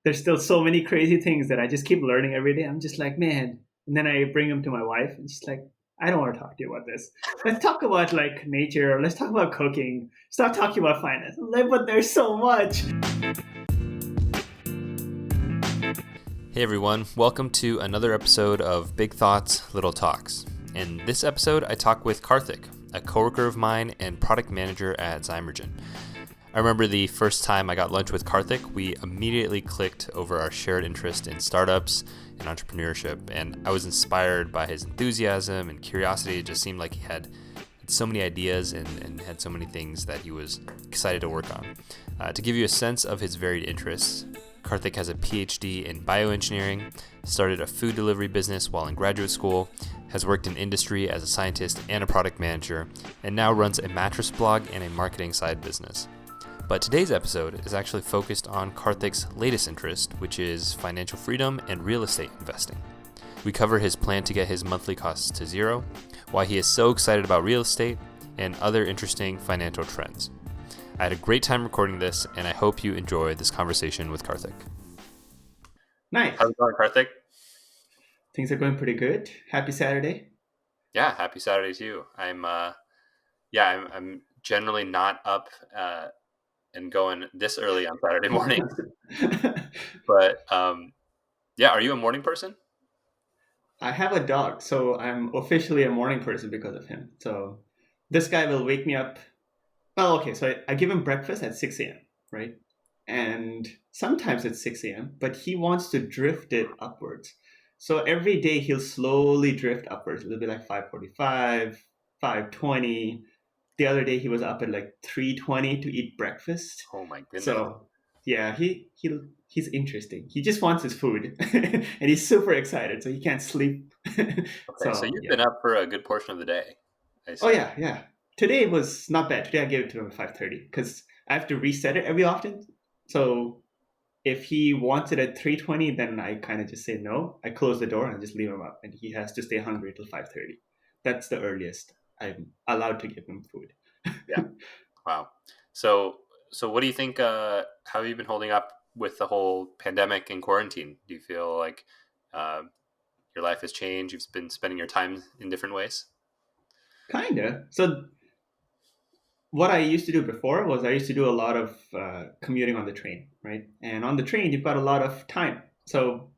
there's still so many crazy things that I just keep learning every day. I'm just like, man. And then I bring them to my wife, and she's like, I don't want to talk to you about this. Let's talk about like nature. Let's talk about cooking. Stop talking about finance. I'm like, but there's so much. Hey everyone, welcome to another episode of Big Thoughts, Little Talks. In this episode, I talk with Karthik, a coworker of mine and product manager at Zymergen. I remember the first time I got lunch with Karthik, we immediately clicked over our shared interest in startups and entrepreneurship, and I was inspired by his enthusiasm and curiosity. It just seemed like he had so many ideas and had so many things that he was excited to work on. To give you a sense of his varied interests, Karthik has a PhD in bioengineering, started a food delivery business while in graduate school, has worked in industry as a scientist and a product manager, and now runs a mattress blog and a marketing side business. But today's episode is actually focused on Karthik's latest interest, which is financial freedom and real estate investing. We cover his plan to get his monthly costs to zero, why he is so excited about real estate, and other interesting financial trends. I had a great time recording this, and I hope you enjoy this conversation with Karthik. Nice. How's it going, Karthik? Things are going pretty good. Happy Saturday. Yeah, happy Saturday to you. I'm generally not up and going this early on Saturday morning. But are you a morning person? I have a dog, so I'm officially a morning person because of him. So this guy will wake me up. Well, okay, so I give him breakfast at 6 a.m., right? And sometimes it's 6 a.m., but he wants to drift it upwards. So every day he'll slowly drift upwards. It'll be like 5:45, 5:20. The other day he was up at like 3:20 to eat breakfast. Oh my goodness. So yeah, he's interesting. He just wants his food, and he's super excited, so he can't sleep. Okay, so you've been up for a good portion of the day. Oh yeah. Today was not bad. Today I gave it to him at 5:30 because I have to reset it every often. So if he wants it at 3:20, then I kind of just say no. I close the door and just leave him up, and he has to stay hungry till 5:30. That's the earliest I'm allowed to give him food. Yeah. Wow. So what do you think? How have you been holding up with the whole pandemic and quarantine? Do you feel like your life has changed? You've been spending your time in different ways? Kinda. So what I used to do before was I used to do a lot of commuting on the train, right? And on the train, you've got a lot of time. So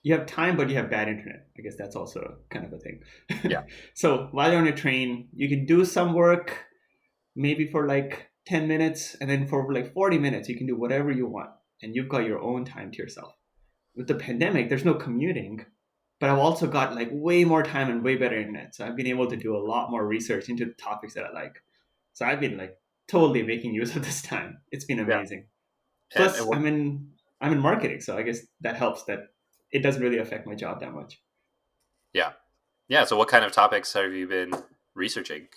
you have time, but you have bad internet. I guess that's also kind of a thing. Yeah. So while you're on a train, you can do some work, maybe for like 10 minutes, and then for like 40 minutes, you can do whatever you want. And you've got your own time to yourself. With the pandemic, there's no commuting, but I've also got like way more time and way better internet. So I've been able to do a lot more research into the topics that I like. So I've been like totally making use of this time. It's been amazing. Yeah. Plus, I'm in marketing, so I guess that helps that it doesn't really affect my job that much. Yeah. Yeah. So what kind of topics have you been researching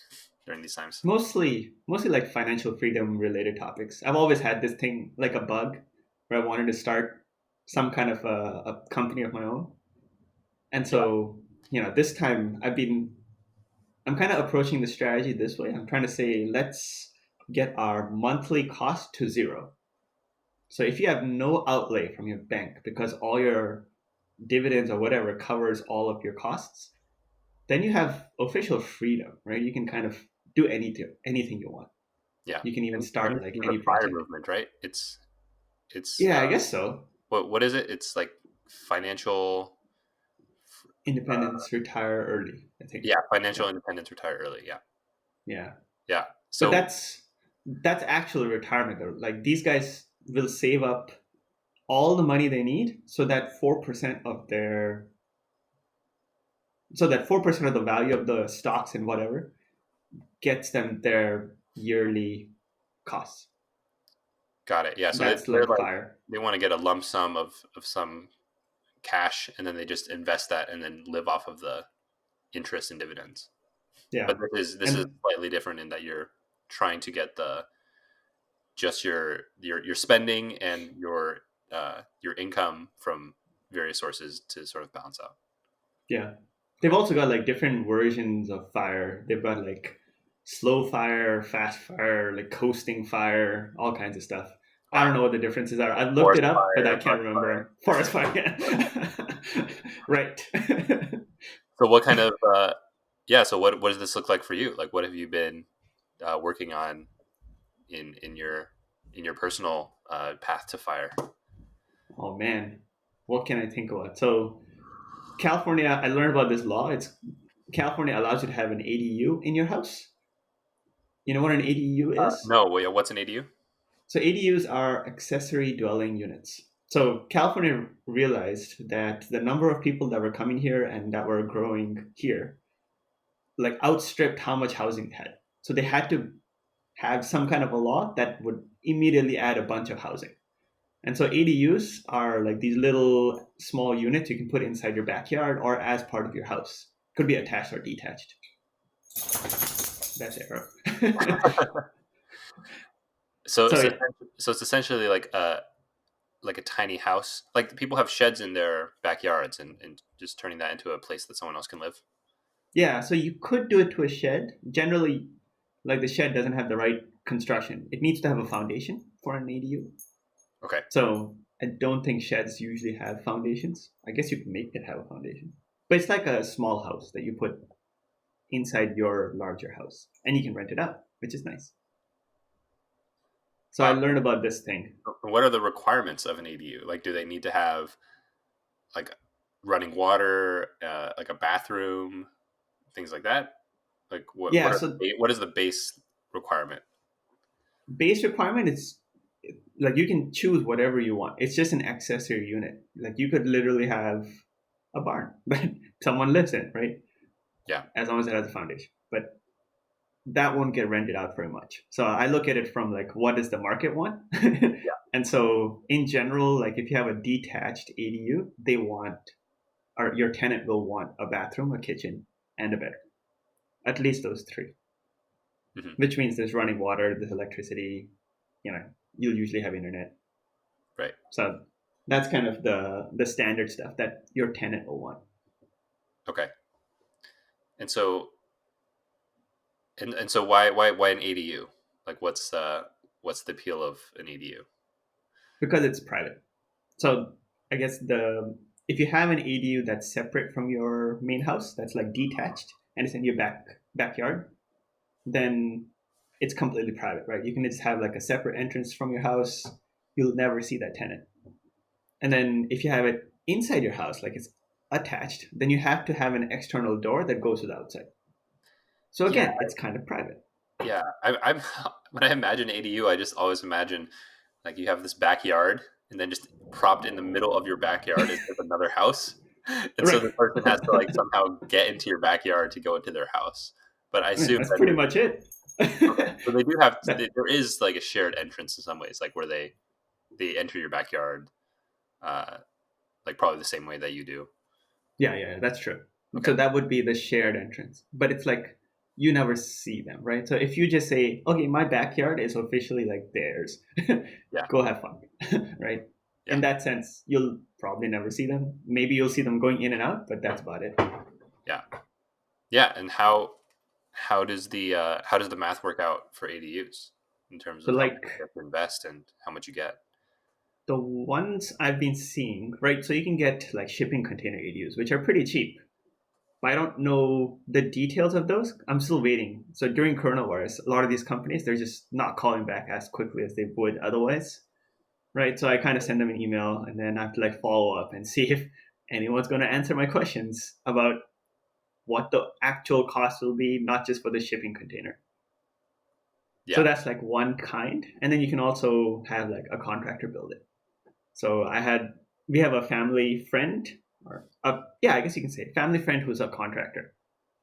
during these times? Mostly like financial freedom related topics. I've always had this thing like a bug where I wanted to start some kind of a company of my own. And so, this time I'm kind of approaching the strategy this way. I'm trying to say, let's get our monthly cost to zero. So if you have no outlay from your bank because all your dividends or whatever covers all of your costs, then you have official freedom, right? You can kind of do anything you want. Yeah. You can even start like any fire project. movement, right? It's I guess so. What is it? It's like financial independence, retire early, I think. Yeah, financial independence, retire early. Yeah. So that's actually retirement though. Like these guys will save up all the money they need so that 4% of the value of the stocks and whatever gets them their yearly costs. Got it. Yeah. So they want to get a lump sum of some cash, and then they just invest that and then live off of the interest and dividends. Yeah. But this is slightly different in that you're trying to get just your spending and your income from various sources to sort of balance out. Yeah. They've also got like different versions of fire. They've got like slow fire, fast fire, like coasting fire, all kinds of stuff. I don't know what the differences are. I looked Forest it up, but I fire, can't brush remember fire. them. Forest fire, yeah. Right. So what kind of yeah? So what does this look like for you? Like, what have you been working on in your personal path to fire? Oh man, what can I think about? So California, I learned about this law. It's California allows you to have an ADU in your house. You know what an ADU is? No, wait, what's an ADU? So ADUs are accessory dwelling units. So California realized that the number of people that were coming here and that were growing here like outstripped how much housing they had. So they had to have some kind of a law that would immediately add a bunch of housing. And so ADUs are like these little small units you can put inside your backyard or as part of your house. Could be attached or detached. That's it, bro. So So it's yeah, so it's essentially like a tiny house. Like people have sheds in their backyards, and just turning that into a place that someone else can live. yeah. So you could do it to a shed. Generally, like the shed doesn't have the right construction. It needs to have a foundation for an ADU. Okay. So I don't think sheds usually have foundations. I guess you can make it have a foundation, but it's like a small house that you put inside your larger house, and you can rent it out, which is nice. So I Uh, learned about this thing. what are the requirements of an ADU? Like, do they need to have like running water, like a bathroom, things like that? Like, Yeah, so what is the base requirement? base requirement is like you can choose whatever you want. It's just an accessory unit. Like you could literally have a barn that someone lives in, right? Yeah. As long as it has a foundation. But that won't get rented out very much. So I look at it from like what does the market want? And so in general, like if you have a detached ADU, they want or your tenant will want a bathroom, a kitchen, and a bedroom. At least those three. Hmm. Which means there's running water, there's electricity, you know, you'll usually have internet. Right. So that's kind of the standard stuff that your tenant will want. Okay. And so and so why an ADU? Like, what's the appeal of an ADU? Because it's private. So I guess the if you have an ADU that's separate from your main house, that's like detached and it's in your backyard, then it's completely private, right? You can just have like a separate entrance from your house. You'll never see that tenant. And then if you have it inside your house, like it's attached, then you have to have an external door that goes to the outside. So Yeah, again, it's kind of private. yeah. I'm when I imagine ADU, I just always imagine like you have this backyard, and then just propped in the middle of your backyard is like another house, and so Right. the person has to like somehow get into your backyard to go into their house. But I Yeah, assume that's that pretty much it. okay. So they do have That, there is like a shared entrance in some ways, like where they enter your backyard, uh, like probably the same way that you do. yeah, that's true. Okay. So that would be the shared entrance. But it's like you never see them, right? So if you just say, okay, my backyard is officially like theirs, Yeah. go have fun, right? Yeah. In that sense, you'll probably never see them. Maybe you'll see them going in and out, but that's about it. Yeah. Yeah. And how does the math work out for ADUs in terms So of how much you like have to invest and how much you get? the ones I've been seeing, right? So you can get like shipping container ADUs, which are pretty cheap. But I don't know the details of those. I'm still waiting. So during coronavirus, a lot of these companies they're just not calling back as quickly as they would otherwise, right? So I kind of send them an email and then I have to like follow up and see if anyone's going to answer my questions about what the actual cost will be, not just for the shipping container. So Yeah. that's like one kind, and then you can also have like a contractor build it. So we have a family friend, or yeah, I guess you can say family friend who's a contractor.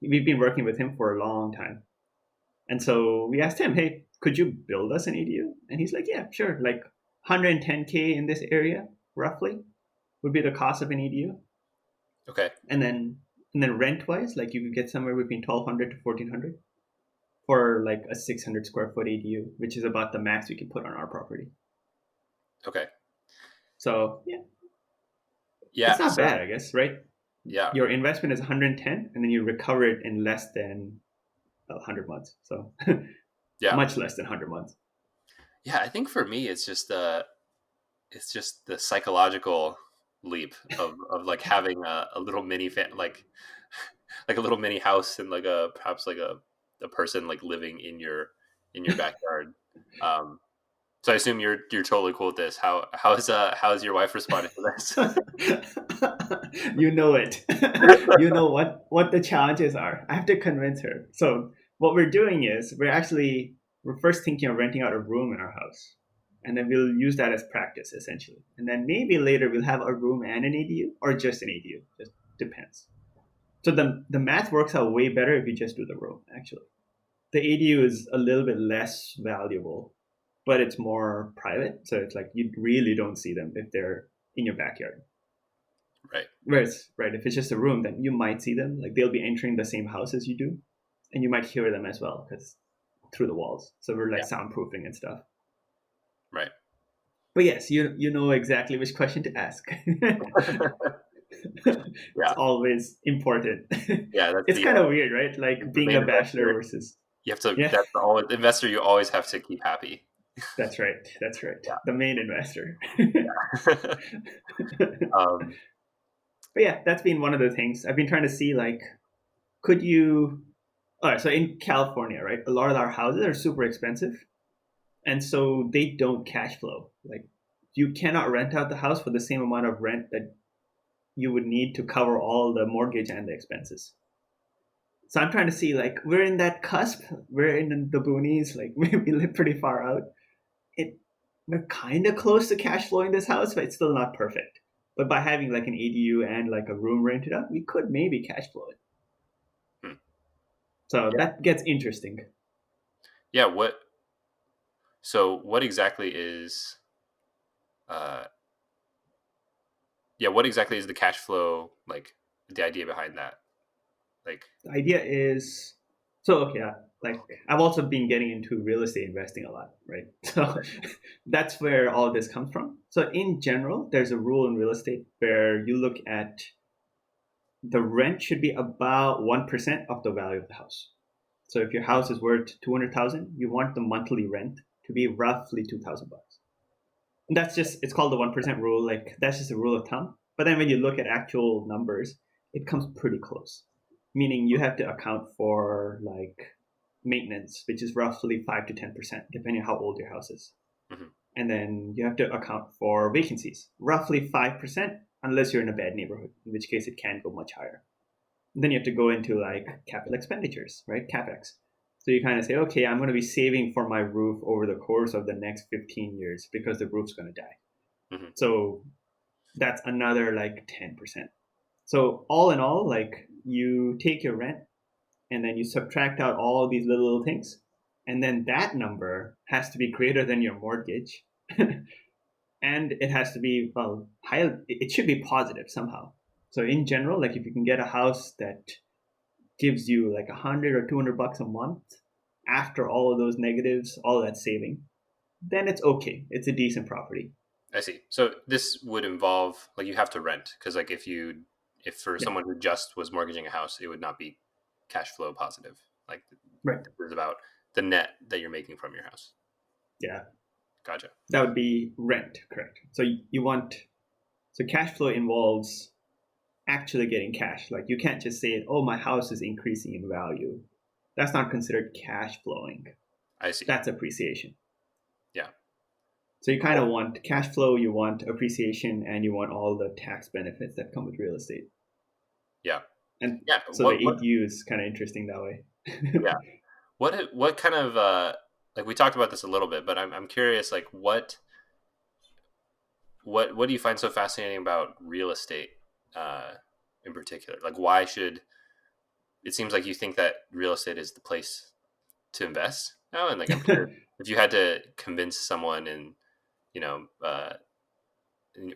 We've been working with him for a long time, and so we asked him, "Hey, could you build us an ADU?" And he's like, "Yeah, sure. Like 110K in this area, roughly, would be the cost of an ADU, Okay. and then rent wise, like you could get somewhere between 1,200 to 1,400 for like a 600 square foot ADU, which is about the max we can put on our property. Okay. So yeah, it's Yeah. not So bad, I guess, right? yeah. Your investment is 110 and then you recover it in less than 100 months. So Yeah. much less than 100 months. Yeah, I think for me, it's just the psychological leap of like having a little like a little mini house and like a perhaps like a person like living in your backyard. Um, so I assume you're totally cool with this. How is your wife responding to this? You know it. You know what the challenges are. I have to convince her. So what we're doing is we're first thinking of renting out a room in our house, and then we'll use that as practice essentially. And then maybe later we'll have a room and an ADU, or just an ADU. Just depends. So the math works out way better if you just do the room. Actually, the ADU is a little bit less valuable, but it's more private. So it's like you really don't see them if they're in your backyard. Right. Whereas, right, if it's just a room, then you might see them. Like they'll be entering the same house as you do, and you might hear them as well because through the walls. So we're like Yeah. soundproofing and stuff. Right. But yes, you know exactly which question to ask. It's Yeah. always important. Yeah. That's It's kind of weird, right? Like the being main a bachelor investor. versus You have to. yeah. That's the investor. You always have to keep happy. That's right. That's right. The main investor. Yeah. um, But yeah, that's been one of the things I've been trying to see. Like, could you? All right, so in California, right, a lot of our houses are super expensive, and so they don't cash flow. Like, you cannot rent out the house for the same amount of rent that you would need to cover all the mortgage and the expenses. So I'm trying to see, like, we're in that cusp. We're in the boonies. Like, we live pretty far out. It We're kind of close to cash flowing this house, but it's still not perfect. But by having like an ADU and like a room rented out, we could maybe cash flow it. hmm. So Yeah. that gets interesting. Yeah. What exactly is? Uh, yeah. What exactly is the cash flow like? The idea behind that, like. The idea is so okay. Like I've also been getting into real estate investing a lot, right? So that's where all this comes from. So in general, there's a rule in real estate where you look at the rent should be about 1% of the value of the house. So if your house is worth 200,000, you want the monthly rent to be roughly $2,000. And that's just it's called the 1% rule. Like that's just a rule of thumb. But then when you look at actual numbers, it comes pretty close. Meaning you have to account for like maintenance, which is roughly 5 to 10%, depending on how old your house is. Mhm. And then you have to account for vacancies, roughly 5%, unless you're in a bad neighborhood, in which case it can go much higher. Then you have to go into like capital expenditures, right? CapEx. So you kind of say, okay, I'm going to be saving for my roof over the course of the next 15 years because the roof's going to die. Mhm. So that's another like 10%. So all in all, like you take your rent and then you subtract out all these little things. And then that number has to be greater than your mortgage. And it has to be, well, high, it should be positive somehow. So in general, like if you can get a house that gives you like 100 or 200 bucks a month after all of those negatives, all of that saving, then it's okay. It's a decent property. I see. So this would involve like you have to rent because like if for Yeah, someone who just was mortgaging a house, it would not be cash flow positive. Like right. this is about the net that you're making from your house. Yeah, Gotcha. that would be rent, correct. So you want so cash flow involves actually getting cash. Like you can't just say, "Oh, my house is increasing in value." That's not considered cash flowing. I see. That's appreciation. Yeah. So you kind of want cash flow, you want appreciation, and you want all the tax benefits that come with real estate. Yeah. And Yeah. so the ADU is kind of interesting that way. Yeah. What kind of like we talked about this a little bit, but I'm curious like what do you find so fascinating about real estate uh in particular? Like why should it seems like you think that real estate is the place to invest now, and like I'm curious if you had to convince someone in you know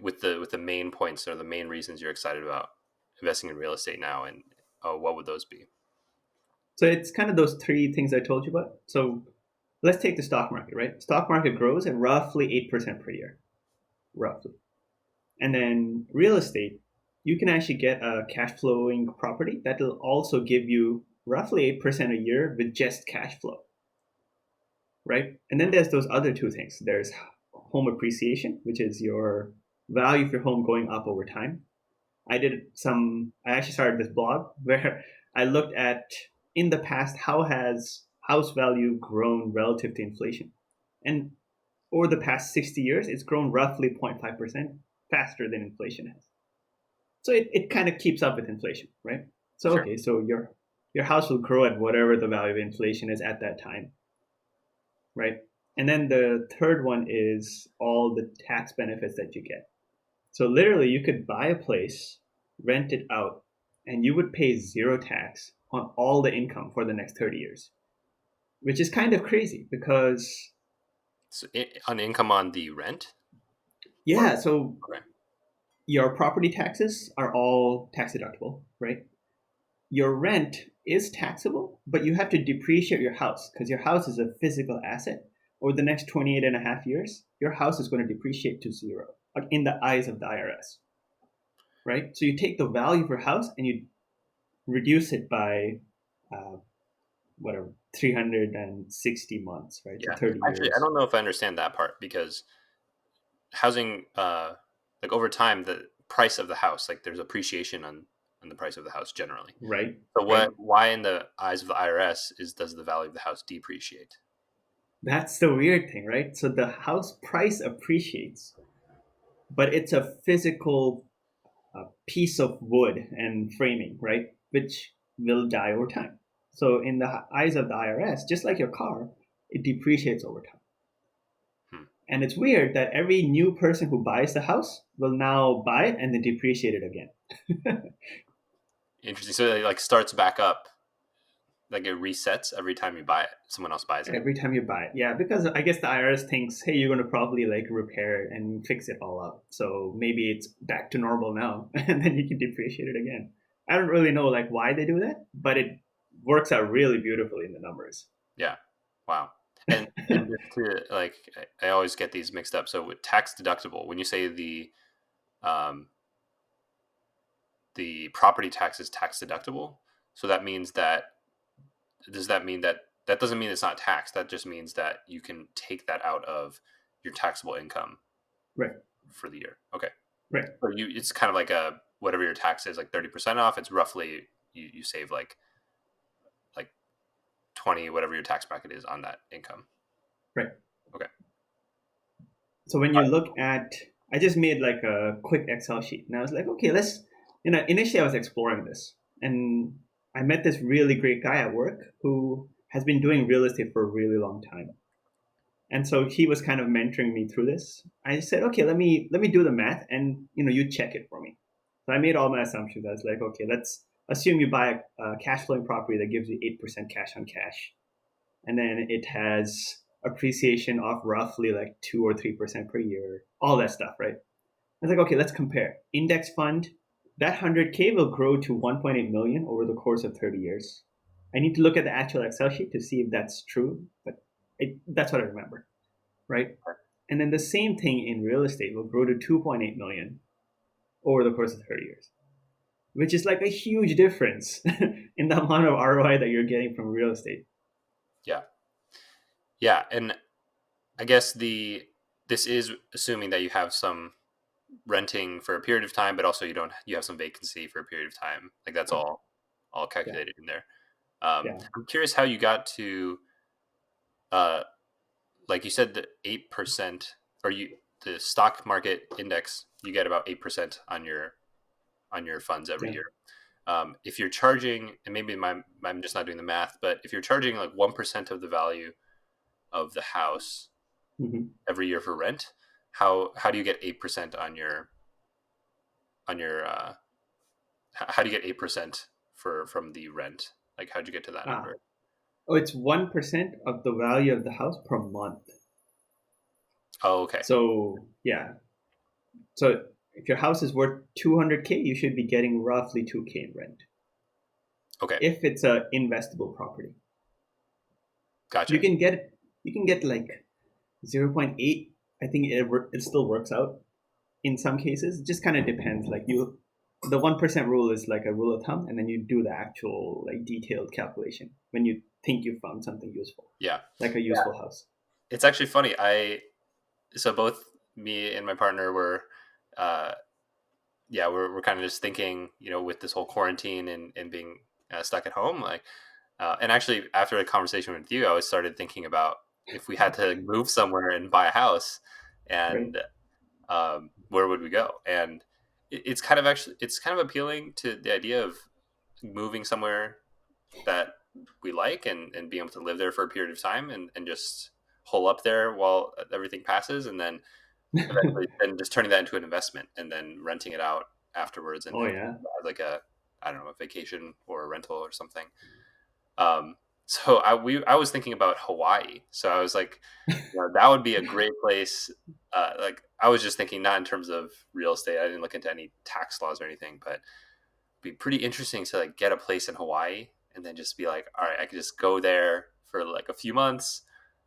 with the main points or the main reasons you're excited about investing in real estate now, and what would those be? So it's kind of those three things I told you about. So let's take the stock market, right? Stock market grows at roughly 8% per year, roughly. And then real estate, you can actually get a cash flowing property that will also give you roughly 8% a year with just cash flow, right? And then there's those other two things. There's home appreciation, which is your value of your home going up over time. I actually started this blog where I looked at in the past how has house value grown relative to inflation. And over the past 60 years, it's grown roughly 0.5% faster than inflation has. So it kind of keeps up with inflation, right? So Sure. okay, so your house will grow at whatever the value of inflation is at that time, right? And then the third one is all the tax benefits that you get. So literally, you could buy a place, rent it out, and you would pay zero tax on all the income for the next 30 years, which is kind of crazy because, So on income on the rent, or yeah, so okay, your property taxes are all tax deductible, right? Your rent is taxable, but you have to depreciate your house because your house is a physical asset. Over the next 28 and a half years, your house is going to depreciate to zero, like in the eyes of the IRS, right? So you take the value of your house and you reduce it by uh, whatever 360 months, right? So yeah. 30 Actually, I years, don't know if I understand that part because housing, like over time, the price of the house, like there's appreciation on the price of the house generally. right? So Right. why in the eyes of the IRS does the value of the house depreciate? That's the weird thing, right? So the house price appreciates, but it's a physical piece of wood and framing, right? Which will die over time. So in the eyes of the IRS, just like your car, it depreciates over time. Hmm. And it's weird that every new person who buys the house will now buy it and then depreciate it again. Interesting. So it like starts back up, like it resets every time you buy it. Someone else buys it. Every time you buy it, yeah, because I guess the IRS thinks, hey, you're going to probably like repair it and fix it all up, so maybe it's back to normal now, and then you can depreciate it again. I don't really know like why they do that, but it works out really beautifully in the numbers. Yeah. Wow. And just to like, I always get these mixed up. So with tax deductible, when you say um, the property tax is tax deductible, so that means that does that mean that that doesn't mean it's not taxed? That just means that you can take that out of your taxable income Right, for the year. Okay. right, So it's kind of like a whatever your tax is, like 30% off. It's roughly you save like 20, whatever your tax bracket is on that income. right. Okay. So when you look at, I just made like a quick Excel sheet, and I was like, okay, let's, initially I was exploring this, and I met this really great guy at work who has been doing real estate for a really long time. And so he was kind of mentoring me through this. I said, okay, let me do the math, and you check it for me. So I made all my assumptions. I was like, okay, let's assume you buy a cash flowing property that gives you 8% cash on cash, and then it has appreciation of roughly like 2 or 3% per year, all that stuff, right? I was like, okay, let's compare. Index fund, that 100K will grow to 1.8 million over the course of 30 years. I need to look at the actual Excel sheet to see if that's true, but that's what I remember, right? And then the same thing in real estate will grow to 2.8 million over the course of 30 years, which is like a huge difference in the amount of ROI that you're getting from real estate. Yeah. Yeah. And I guess this is assuming that you have some renting for a period of time, but also you have some vacancy for a period of time. Like that's Right. all Yeah. calculated in there. Yeah. I'm curious how you got to uh, like you said the 8% or you the stock market index you get about 8% on your funds every Yeah. year. If you're charging, and maybe I'm just not doing the math, but if you're charging like 1% of the value of the house Mm-hmm. every year for rent, how do you get 8% on your how do you get 8% for from the rent? Like how'd you get to that Ah. number? Oh, it's 1% of the value of the house per month. Oh, okay. So yeah. So if your house is worth 200K, you should be getting roughly 2K in rent. Okay. If it's a investable property, you Gotcha. can get like 0.8. I think it still works out in some cases. It just kind of depends. Like the 1% rule is like a rule of thumb, and then you do the actual like detailed calculation when you think you found something useful, Yeah. like a Yeah. useful house. it's actually funny. So both me and my partner were, uh, yeah, we're kind of just thinking, with this whole quarantine and being stuck at home, like, and actually after a conversation with you, I was started thinking about if we had to move somewhere and buy a house, Right? and where would we go? And it's kind of appealing to the idea of moving somewhere that we like and being able to live there for a period of time and just hole up there while everything passes, and then eventually then just turning that into an investment and then renting it out afterwards and Oh yeah. as like a, I don't know, a vacation or a rental or something. Um, so I was thinking about Hawaii. So I was like, that would be a great place. Like I was just thinking not in terms of real estate. I didn't look into any tax laws or anything, but it'd be pretty interesting to like get a place in Hawaii and then just be like, all right, I could just go there for like a few months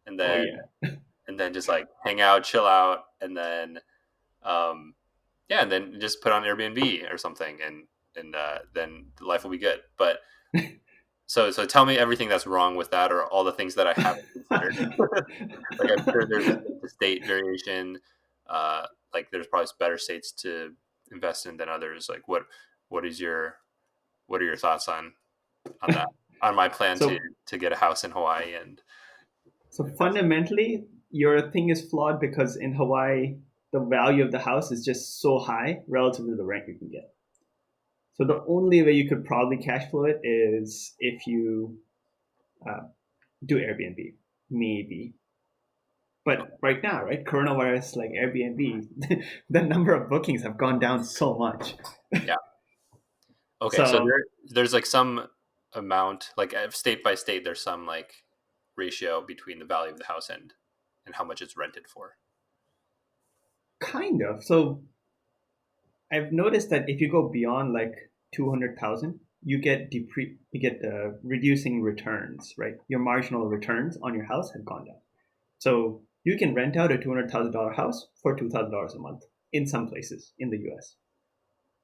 and Oh then yeah. just like hang out, chill out, and then um, yeah, and then just put on Airbnb or something, and then life will be good. But so tell me everything that's wrong with that, or all the things that I haven't considered. Like I'm sure there's a state to state variation. Uh, like there's probably better states to invest in than others. Like what is your what are your thoughts on that, on my plan to so get a house in Hawaii and so invest? fundamentally, your thing is flawed because in Hawaii, the value of the house is just so high relative to the rent you can get. So the only way you could probably cash flow it is if you uh, do Airbnb, maybe. But right now, right, coronavirus, like Airbnb, the number of bookings have gone down so much. Yeah. Okay. So So there's like some amount, like state by state, there's some like ratio between the value of the house and how much it's rented for. kind of. So I've noticed that if you go beyond like 200,000, you get reducing returns, right? Your marginal returns on your house have gone down. So you can rent out a $200,000 house for $2,000 a month in some places in the US.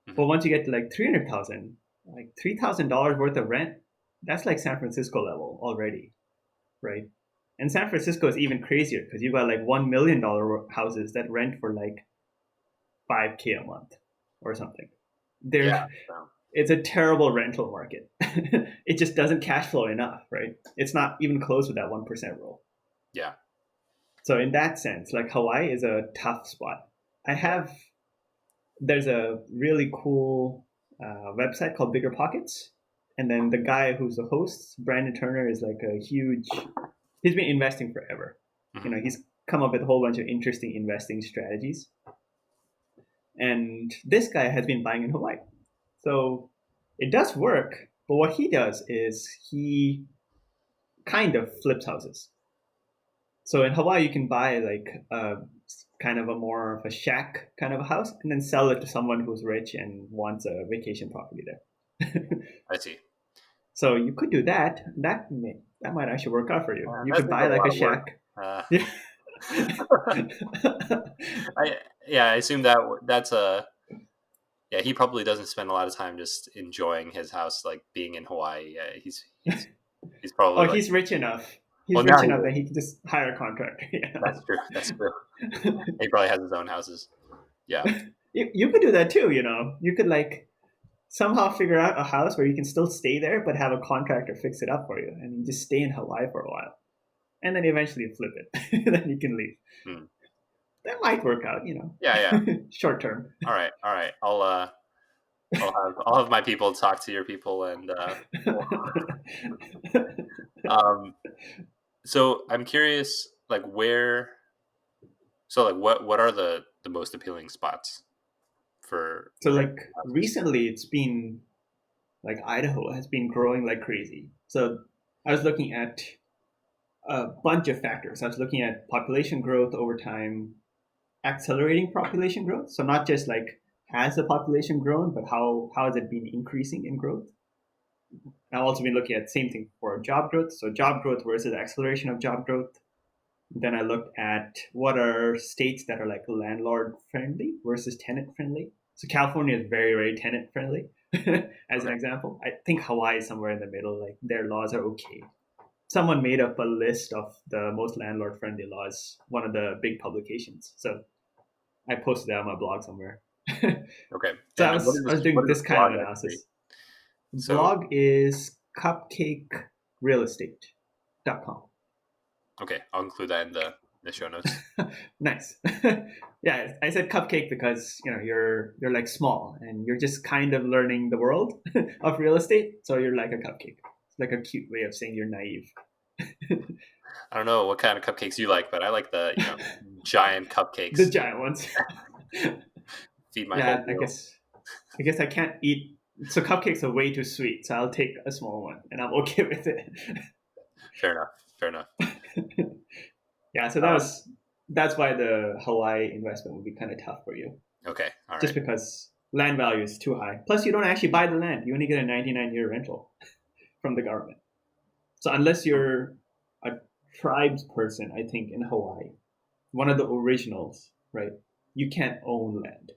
Hmm. But once you get to like 300,000, like $3,000 worth of rent, that's like San Francisco level already, right? And San Francisco is even crazier because you've got like $1 million houses that rent for like 5K a month or something. Yeah. They're So, it's a terrible rental market. It just doesn't cash flow enough, right? It's not even close with that 1% rule. yeah. So in that sense, like Hawaii is a tough spot. I Yeah. have There's a really cool website called Bigger Pockets, and then the guy who's the host, Brandon Turner, is like a huge. He's been investing forever. Hmm. He's come up with a whole bunch of interesting investing strategies, and this guy has been buying in Hawaii. So it does work, but what he does is he kind of flips houses. So in Hawaii, you can buy like kind of a more of a shack kind of a house, and then sell it to someone who's rich and wants a vacation property there. I see. So you could do that. That might actually work out for you. You That could seems buy like a like lot a of work. shack. Uh, Yeah. I yeah, I assume that that's a yeah. He probably doesn't spend a lot of time just enjoying his house, like being in Hawaii. Yeah, he's probably Oh, like, he's rich enough. well, He's now rich he enough is. that he can just hire a contractor. That's true. That's true. He probably has his own houses. Yeah. You could do that too. You could like somehow figure out a house where you can still stay there, but have a contractor fix it up for you, and you just stay in Hawaii for a while, and then eventually flip it. Then you can leave. Hmm. That might work out. Yeah. Yeah. Short term. All right. All right. I'll have my people talk to your people and um so I'm curious like where so like what are the most appealing spots for So like houses? recently, it's been like Idaho has been growing like crazy. So I was looking at a bunch of factors. I was looking at population growth over time, accelerating population growth. So not just like has the population grown, but how has it been increasing in growth? I've also been looking at same thing for job growth. So job growth versus acceleration of job growth. Then I looked at what are states that are like landlord friendly versus tenant friendly. So California is very, very tenant friendly, as an Okay. example. I think Hawaii is somewhere in the middle. Like their laws are okay. someone made up a list of the most landlord friendly laws, one of the big publications. So I posted that on my blog somewhere. Okay. So And what is I was what doing is this this kind of blog actually? analysis. The So blog is cupcakerealestate.com. okay, I'll include that in the show notes. Nice. Yeah, I said cupcake because you're like small and you're just kind of learning the world of real estate. So you're like a cupcake. It's like a cute way of saying you're naive. I don't know what kind of cupcakes you like, but I like the giant The cupcakes. giant ones. Feed my whole Yeah, meal. I guess I can't eat. So cupcakes are way too sweet. So I'll take a small one, and I'm okay with it. Fair enough. Fair enough. Yeah, so Um, that's why the Hawaii investment would be kind of tough for you, okay. All just right. because land value is too high. Plus, you don't actually buy the land; you only get a 99-year rental from the government. So unless you're a tribes person, I think in Hawaii, one of the originals, right? You can't own land.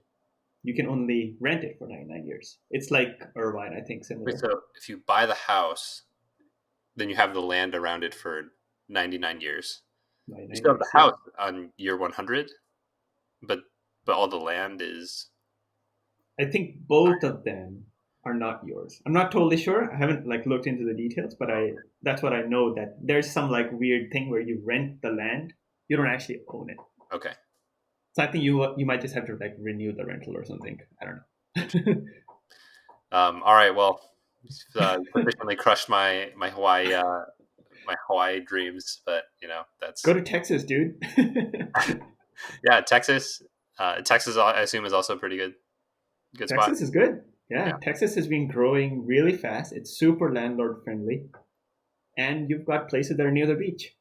You can only rent it for 99 years. It's like Irvine, I think, Wait. similar. So if you buy the house, then you have the land around it for 99 years. You 99 still have the years, yeah. house on year 100, but all the land is. I think both of them are not yours. I'm not totally sure. I haven't like looked into the details, but Oh, I that's what I know, that there's some like weird thing where you rent the land, you don't actually own it. okay. So I think you might just have to like renew the rental or something. I Interesting. don't All right. Well, sufficiently crushed my Hawaii dreams, but Go that's to Texas, dude. yeah. Texas, Texas, I assume is also a pretty good spot. Texas is good. Yeah. Yeah, Texas has been growing really fast. It's super landlord friendly, and you've got places that are near the beach.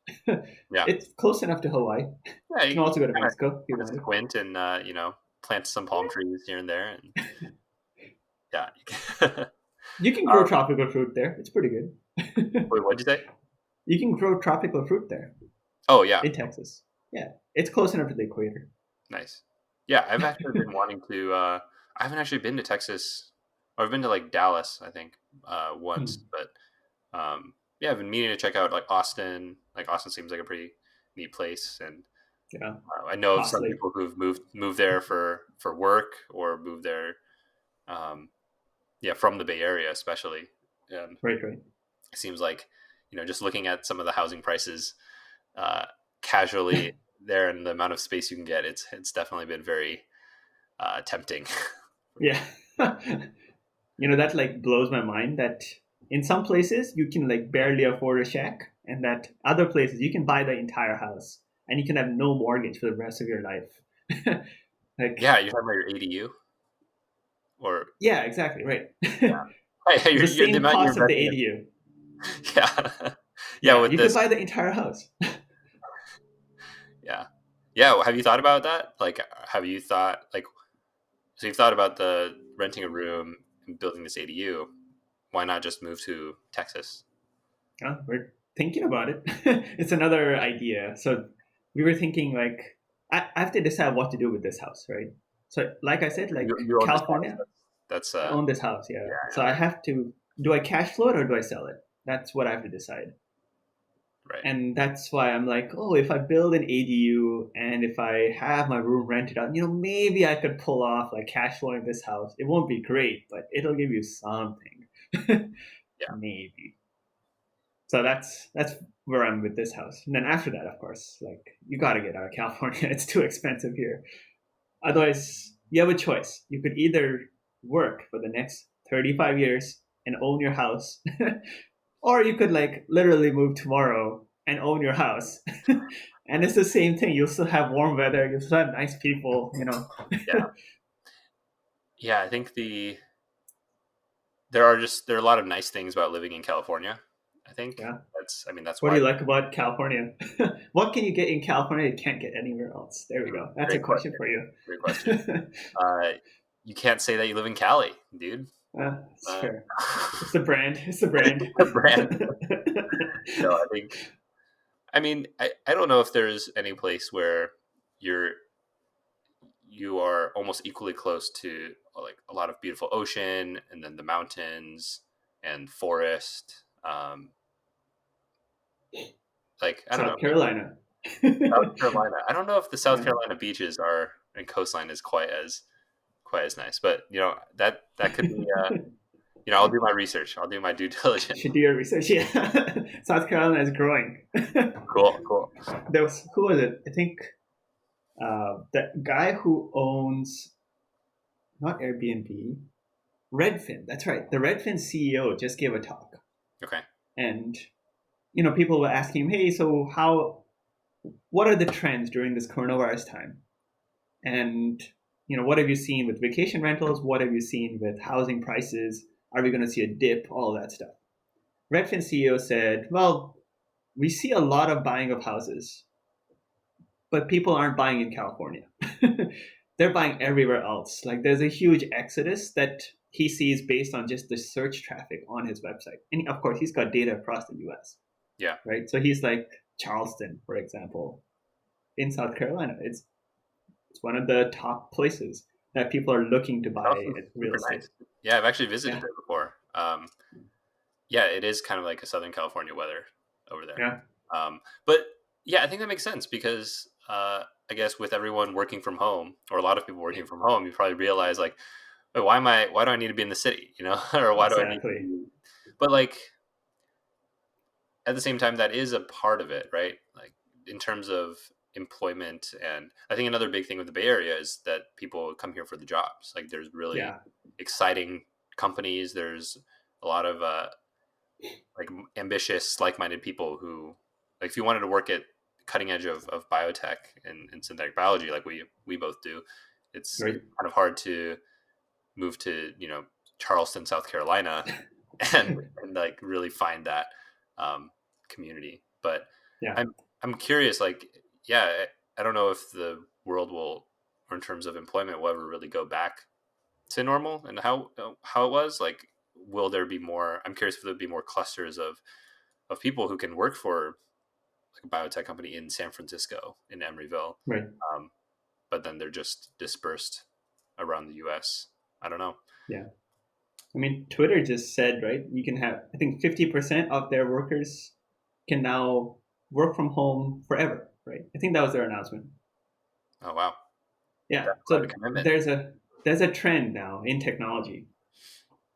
Yeah. It's close enough to Hawaii. You Yeah. can You also go to kind of Mexico if you kind of wanted. squint and plant some palm trees here and there, and yeah. You can grow um, tropical fruit there. It's pretty good. wait, what'd you say? You can grow tropical fruit there Oh yeah, in Texas. Yeah, it's close enough to the equator. nice. Yeah, I've actually been wanting to. I haven't actually been to Texas, or I've been to like Dallas, I think, once, Hmm. but yeah, I've been meaning to check out like Austin. Like Austin seems like a pretty neat place, and Yeah, I know of some costly. people who've moved there for work or moved there, um, yeah, from the Bay Area especially. And Right, right. it seems like just looking at some of the housing prices uh, casually there and the amount of space you can get, it's definitely been very tempting. Yeah. That like blows my mind that in some places you can like barely afford a shack, and that other places you can buy the entire house and you can have no mortgage for the rest of your life. Yeah, Like, you're talking about your ADU, or yeah, exactly, right. hey, The you're the same amount you're cost of the investing ADU. in. Yeah, yeah, Yeah, with you could this, buy the entire house. yeah, yeah. Have you thought about that? Like, have you thought like so you've thought about the renting a room and building this ADU? Why not just move to Texas? We're thinking about it. It's another idea. So we were thinking like I have to decide what to do with this house, right? So like I said, like You own this house. California, That's I own this house, yeah, yeah. So yeah, I have to, do I cash flow it or do I sell it? That's what I have to decide. right. And that's why I'm like, oh, if I build an ADU and if I have my room rented out, maybe I could pull off like cash flowing this house. It won't be great, but it'll give you something. Yeah, Maybe. So that's where I'm with this house. And then after that, of course, like you got to get out of California. It's too expensive here. Otherwise, you have a choice. You could either work for the next 35 years and own your house, or you could like literally move tomorrow and own your house. And it's the same thing. You'll still have warm weather. You'll still have nice people. yeah, yeah. I think there are a lot of nice things about living in California. I think Yeah. that's What do why. you like about California? What can you get in California you can't get anywhere else? There we go. That's a Great question question. for you. Great question. Uh, you can't say that you live in Cali, dude. It's Uh, fair. It's the brand. It's the brand. the brand. No, I think. I mean, I don't know if there's any place where you're you are almost equally close to like a lot of beautiful ocean and then the mountains and forest. Like, I don't know, South Carolina. South Carolina. I don't know if the South Yeah. Carolina beaches are and coastline is quite as nice, but that could be. I'll do my research. I'll do my due diligence. Should do your research. Yeah, South Carolina is growing. Cool, cool. There was who was it? I think the guy who owns not Airbnb, Redfin. That's right. The Redfin CEO just gave a talk, Okay. and people were asking him, "Hey, so what are the trends during this coronavirus time? And what have you seen with vacation rentals? What have you seen with housing prices? Are we going to see a dip? All that stuff." Redfin CEO said, "Well, we see a lot of buying of houses, but people aren't buying in California. They're buying everywhere else. Like there's a huge exodus that he sees based on just the search traffic on his website. And of course, he's got data across the US, Yeah. right? So he's like Charleston, for example, in South Carolina. It's one of the top places that people are looking to buy Charleston's real super estate. nice. Yeah, I've actually visited Yeah, there before. Yeah, it is kind of like a Southern California weather over there. yeah, But yeah, I think that makes sense because I guess with everyone working from home or a lot of people working from home, you probably realize like, wait, why do I need to be in the city? Or why do I need to exactly. be? But like at the same time, that is a part of it, right? Like in terms of employment, and I think another big thing with the Bay Area is that people come here for the jobs. Like there's really Yeah, exciting companies. There's a lot of like ambitious, like-minded people who, like, if you wanted to work at cutting edge of biotech and synthetic biology, like we both do, it's right. kind of hard to move to Charleston, South Carolina, and like really find that um, community. But Yeah, I'm curious, like, yeah, I don't know if the world will, or in terms of employment, will ever really go back to normal and how it was. Like, will there be more? I'm curious if there'll be more clusters of people who can work for like a biotech company in San Francisco, in Emeryville, right. um, but then they're just dispersed around the U.S. I don't know. Yeah. I mean, Twitter just said, right, you can have, I think 50% of their workers can now work from home forever, right? I think that was their announcement. Oh wow, Yeah. that's quite a So commitment. there's a trend now in technology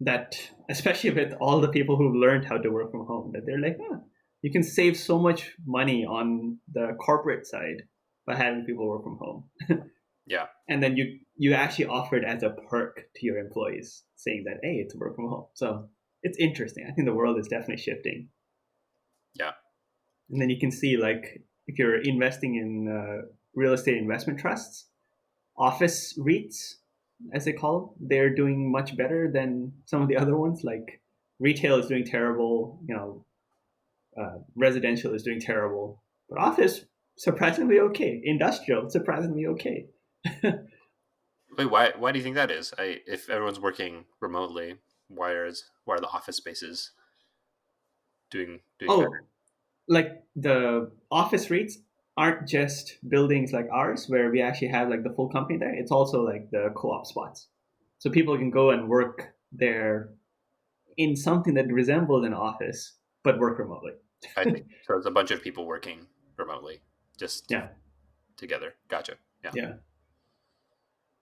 that, especially with all the people who learned how to work from home, that they're like, you can save so much money on the corporate side by having people work from home. Yeah, And then you actually offer it as a perk to your employees, saying that, hey, it's work from home. So it's interesting. I think the world is definitely shifting. yeah. And then you can see, like, if you're investing in real estate investment trusts, office REITs, as they call them, they're doing much better than some of the other ones. Like retail is doing terrible, residential is doing terrible, but office surprisingly okay. Industrial surprisingly okay. Wait, why do you think that is? If everyone's working remotely, why are the office spaces doing better? Oh, like the office REITs aren't just buildings like ours where we actually have like the full company there. It's also like the co-op spots, so people can go and work there in something that resembles an office but work remotely. I think so. It's a bunch of people working remotely, just Yeah, together. Gotcha. Yeah, yeah.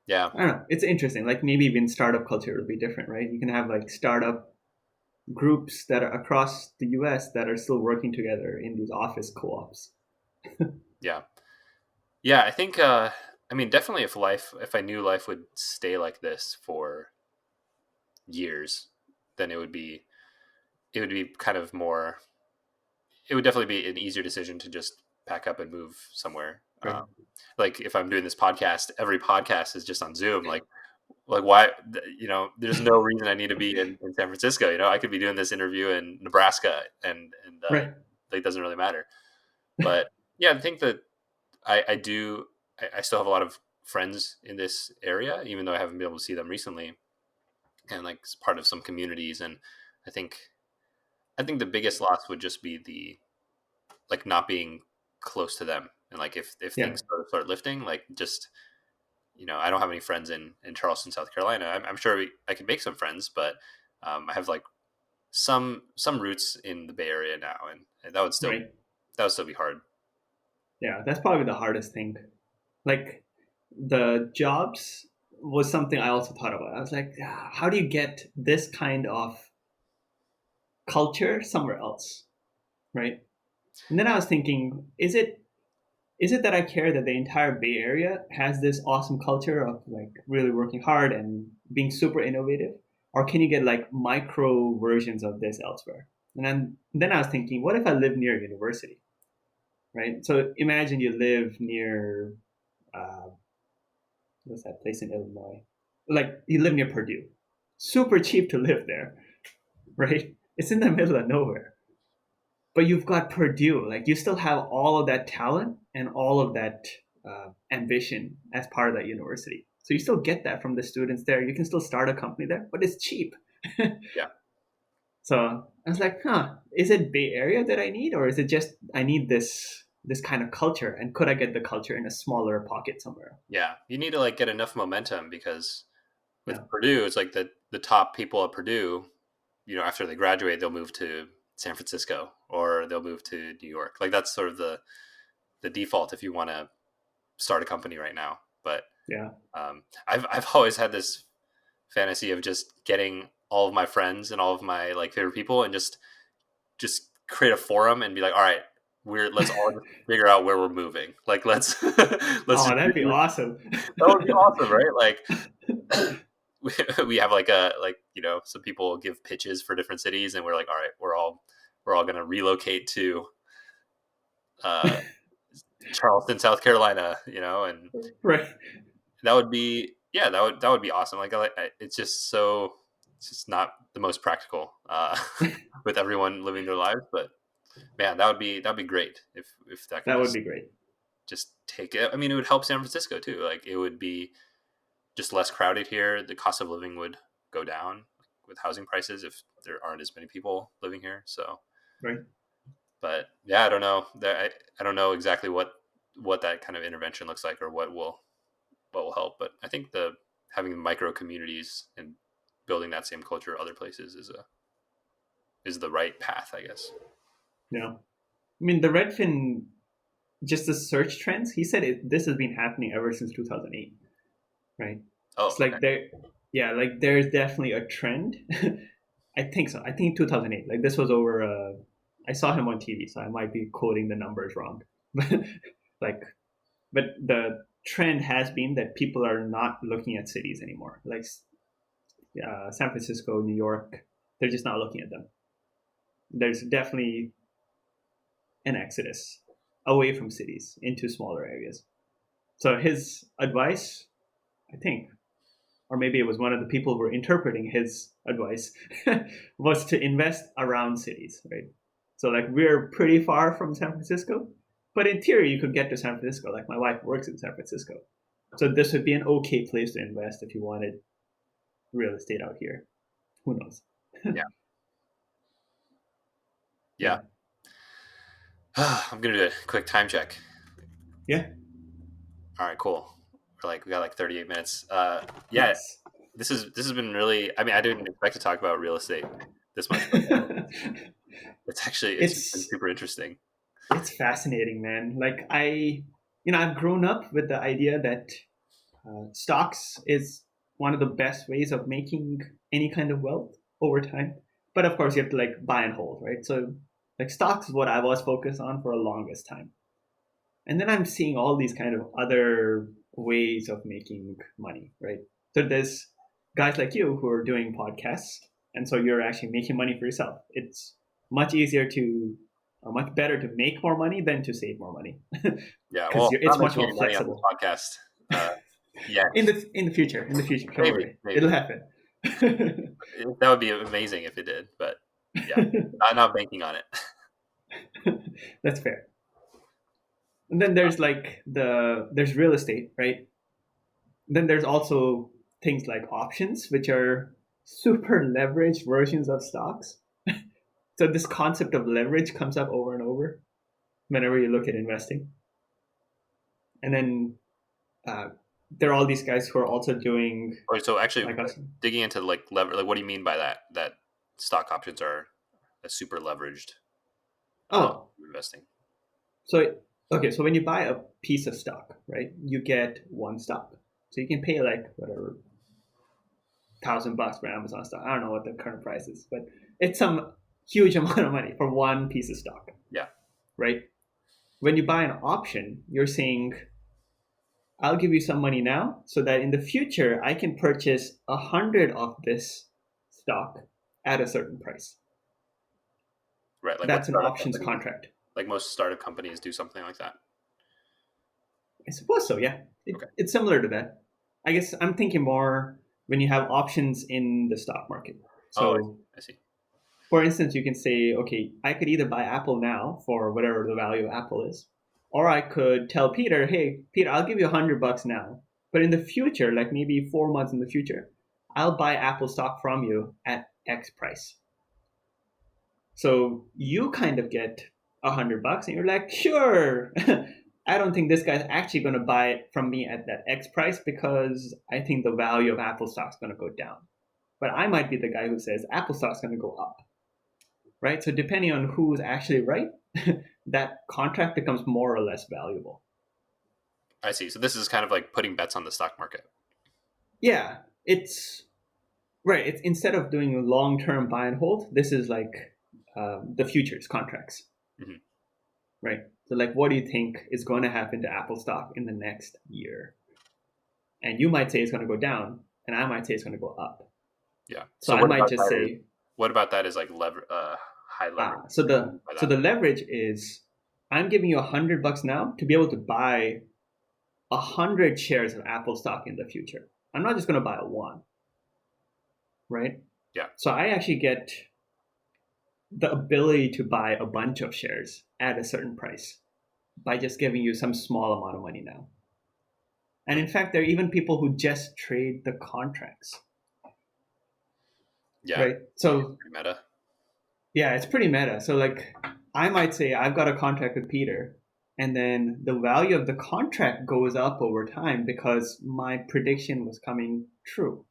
yeah, I don't know. It's interesting. Like maybe even startup culture would be different, right? You can have like startup groups that are across the US that are still working together in these office co-ops. yeah, yeah. I think. I mean, definitely, if I knew life would stay like this for years, then it would be kind of more. It would definitely be an easier decision to just pack up and move somewhere. Right. Like if I'm doing this podcast, every podcast is just on Zoom. Like why? There's no reason I need to be in San Francisco. I could be doing this interview in Nebraska, and Right. like, it doesn't really matter. But yeah, I think that I do. I still have a lot of friends in this area, even though I haven't been able to see them recently, and like it's part of some communities. And I think I think the biggest loss would just be the like not being close to them, and like if Yeah. things start lifting, like just I don't have any friends in Charleston, South Carolina. I'm sure I could make some friends, but I have like some roots in the Bay Area now, and that would still Right. That would still be hard. Yeah, that's probably the hardest thing. Like the jobs was something I also thought about. I was like, how do you get this kind of culture somewhere else, right? And then I was thinking, is it that I care that the entire Bay Area has this awesome culture of like really working hard and being super innovative, or can you get like micro versions of this elsewhere? And then I was thinking, what if I live near a university, right? So imagine you live near uh, what's that place in Illinois? Like you live near Purdue, super cheap to live there, right? It's in the middle of nowhere, but you've got Purdue. Like you still have all of that talent and all of that ambition as part of that university. So you still get that from the students there. You can still start a company there, but it's cheap. Yeah. So I was like, is it Bay Area that I need, or is it just I need this kind of culture? And could I get the culture in a smaller pocket somewhere? Yeah. You need to like get enough momentum because with Yeah, Purdue, it's like the top people at Purdue, after they graduate, they'll move to San Francisco or they'll move to New York. Like that's sort of the default if you want to start a company right now. But yeah, I've always had this fantasy of just getting all of my friends and all of my like favorite people and just create a forum and be like, all right, let's all just figure out where we're moving. Like let's let's oh, just that'd be awesome. that would be awesome, right? Like we have like some people give pitches for different cities and we're like, all right, we're all gonna relocate to uh Charleston, South Carolina, and Right. that would be yeah, that would be awesome. Like it's just not the most practical with everyone living their lives, but man, that'd be great if that could That would just be great. take it. I mean, it would help San Francisco too. Like it would be just less crowded here. The cost of living would go down with housing prices if there aren't as many people living here. So, Right. but yeah, I don't know. I don't know exactly what that kind of intervention looks like or what will help. But I think the having micro communities and building that same culture other places is the right path, I guess. Yeah. I mean, the Redfin, just the search trends, he said this has been happening ever since 2008, right? Oh, It's okay. like yeah, like there's definitely a trend. I think so. I think 2008. Like this was over. I saw him on TV, so I might be quoting the numbers wrong. like, but the trend has been that people are not looking at cities anymore. Like San Francisco, New York, they're just not looking at them. There's definitely an exodus away from cities into smaller areas. So his advice, I think, or maybe it was one of the people who were interpreting his advice, was to invest around cities, right? So like we're pretty far from San Francisco, but in theory you could get to San Francisco. Like my wife works in San Francisco, so this would be an okay place to invest if you wanted real estate out here. Who knows? Yeah. Yeah. Yeah, I'm gonna do a quick time check. yeah, All right, cool. We got like 38 minutes. Yeah, nice. this has been really. I mean, I didn't expect to talk about real estate this much, but it's been it's super interesting. it's fascinating, man. Like I've grown up with the idea that stocks is one of the best ways of making any kind of wealth over time. But of course, you have to like buy and hold, right? So like stocks is what I was focused on for the longest time. And then I'm seeing all these kind of other ways of making money, right? So there's guys like you who are doing podcasts, and so you're actually making money for yourself. It's much easier to, or much better to make more money than to save more money Yeah, because well, I'm it's not much making any more money on this flexible. podcast yet. In the future, don't Maybe, worry, maybe it'll happen. that would be amazing if it did, but yeah, not banking on it. That's fair. And then there's like there's real estate, right? Then there's also things like options, which are super leveraged versions of stocks. So this concept of leverage comes up over and over whenever you look at investing. And then uh, there are all these guys who are also doing Or so actually like us. digging into like like what do you mean by that? That stock options are a super leveraged Oh, investing. So okay, so when you buy a piece of stock, right, you get one stock. So you can pay like whatever $1,000 for Amazon stock. I don't know what the current price is, but it's some huge amount of money for one piece of stock, Yeah. right? When you buy an option, you're saying, I'll give you some money now so that in the future I can purchase 100 of this stock at a certain price. Right. Like what That's an startup options companies, contract. like most startup companies do something like that. I suppose so, yeah. Okay. It's similar to that. I guess I'm thinking more when you have options in the stock market. Oh, So, I see. for instance, you can say, okay, I could either buy Apple now for whatever the value of Apple is, or I could tell Peter, hey, Peter, I'll give you $100 now. But in the future, like maybe 4 months in the future, I'll buy Apple stock from you at X price. So you kind of get $100 and you're like, sure. I don't think this guy's actually going to buy it from me at that X price because I think the value of Apple stock's going to go down. But I might be the guy who says Apple stock's going to go up, right? So depending on who's actually right, that contract becomes more or less valuable. I see. So this is kind of like putting bets on the stock market. Yeah, it's right. It's instead of doing long-term buy and hold, this is like the futures contracts. Mm-hmm. Right? So, like, what do you think is going to happen to Apple stock in the next year? And you might say it's going to go down, and I might say it's going to go up. Yeah. So So I might just say, what about that is like high leverage? so the leverage is, I'm giving you $100 now to be able to buy 100 shares of Apple stock in the future. I'm not just going to buy one, right? Yeah. So I actually get the ability to buy a bunch of shares at a certain price by just giving you some small amount of money now. And in fact, there are even people who just trade the contracts. Yeah. Right. So Meta. yeah, it's pretty meta. So like I might say I've got a contract with Peter, and then the value of the contract goes up over time because my prediction was coming true.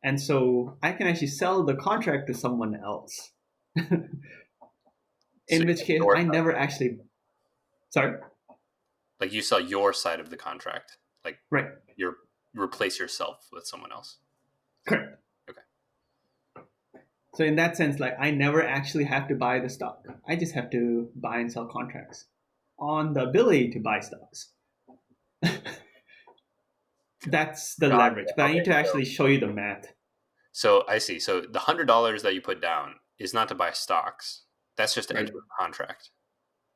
And so I can actually sell the contract to someone else. So In which case I never actually sorry? like you sell your side of the contract, like Right. you replace yourself with someone else. Correct. Okay. So in that sense, like I never actually have to buy the stock. I just have to buy and sell contracts on the ability to buy stocks. That's the Got leverage, it. but I need Okay. to actually show you the math. So I see. So the $100 that you put down is not to buy stocks. That's just to Right. enter the contract.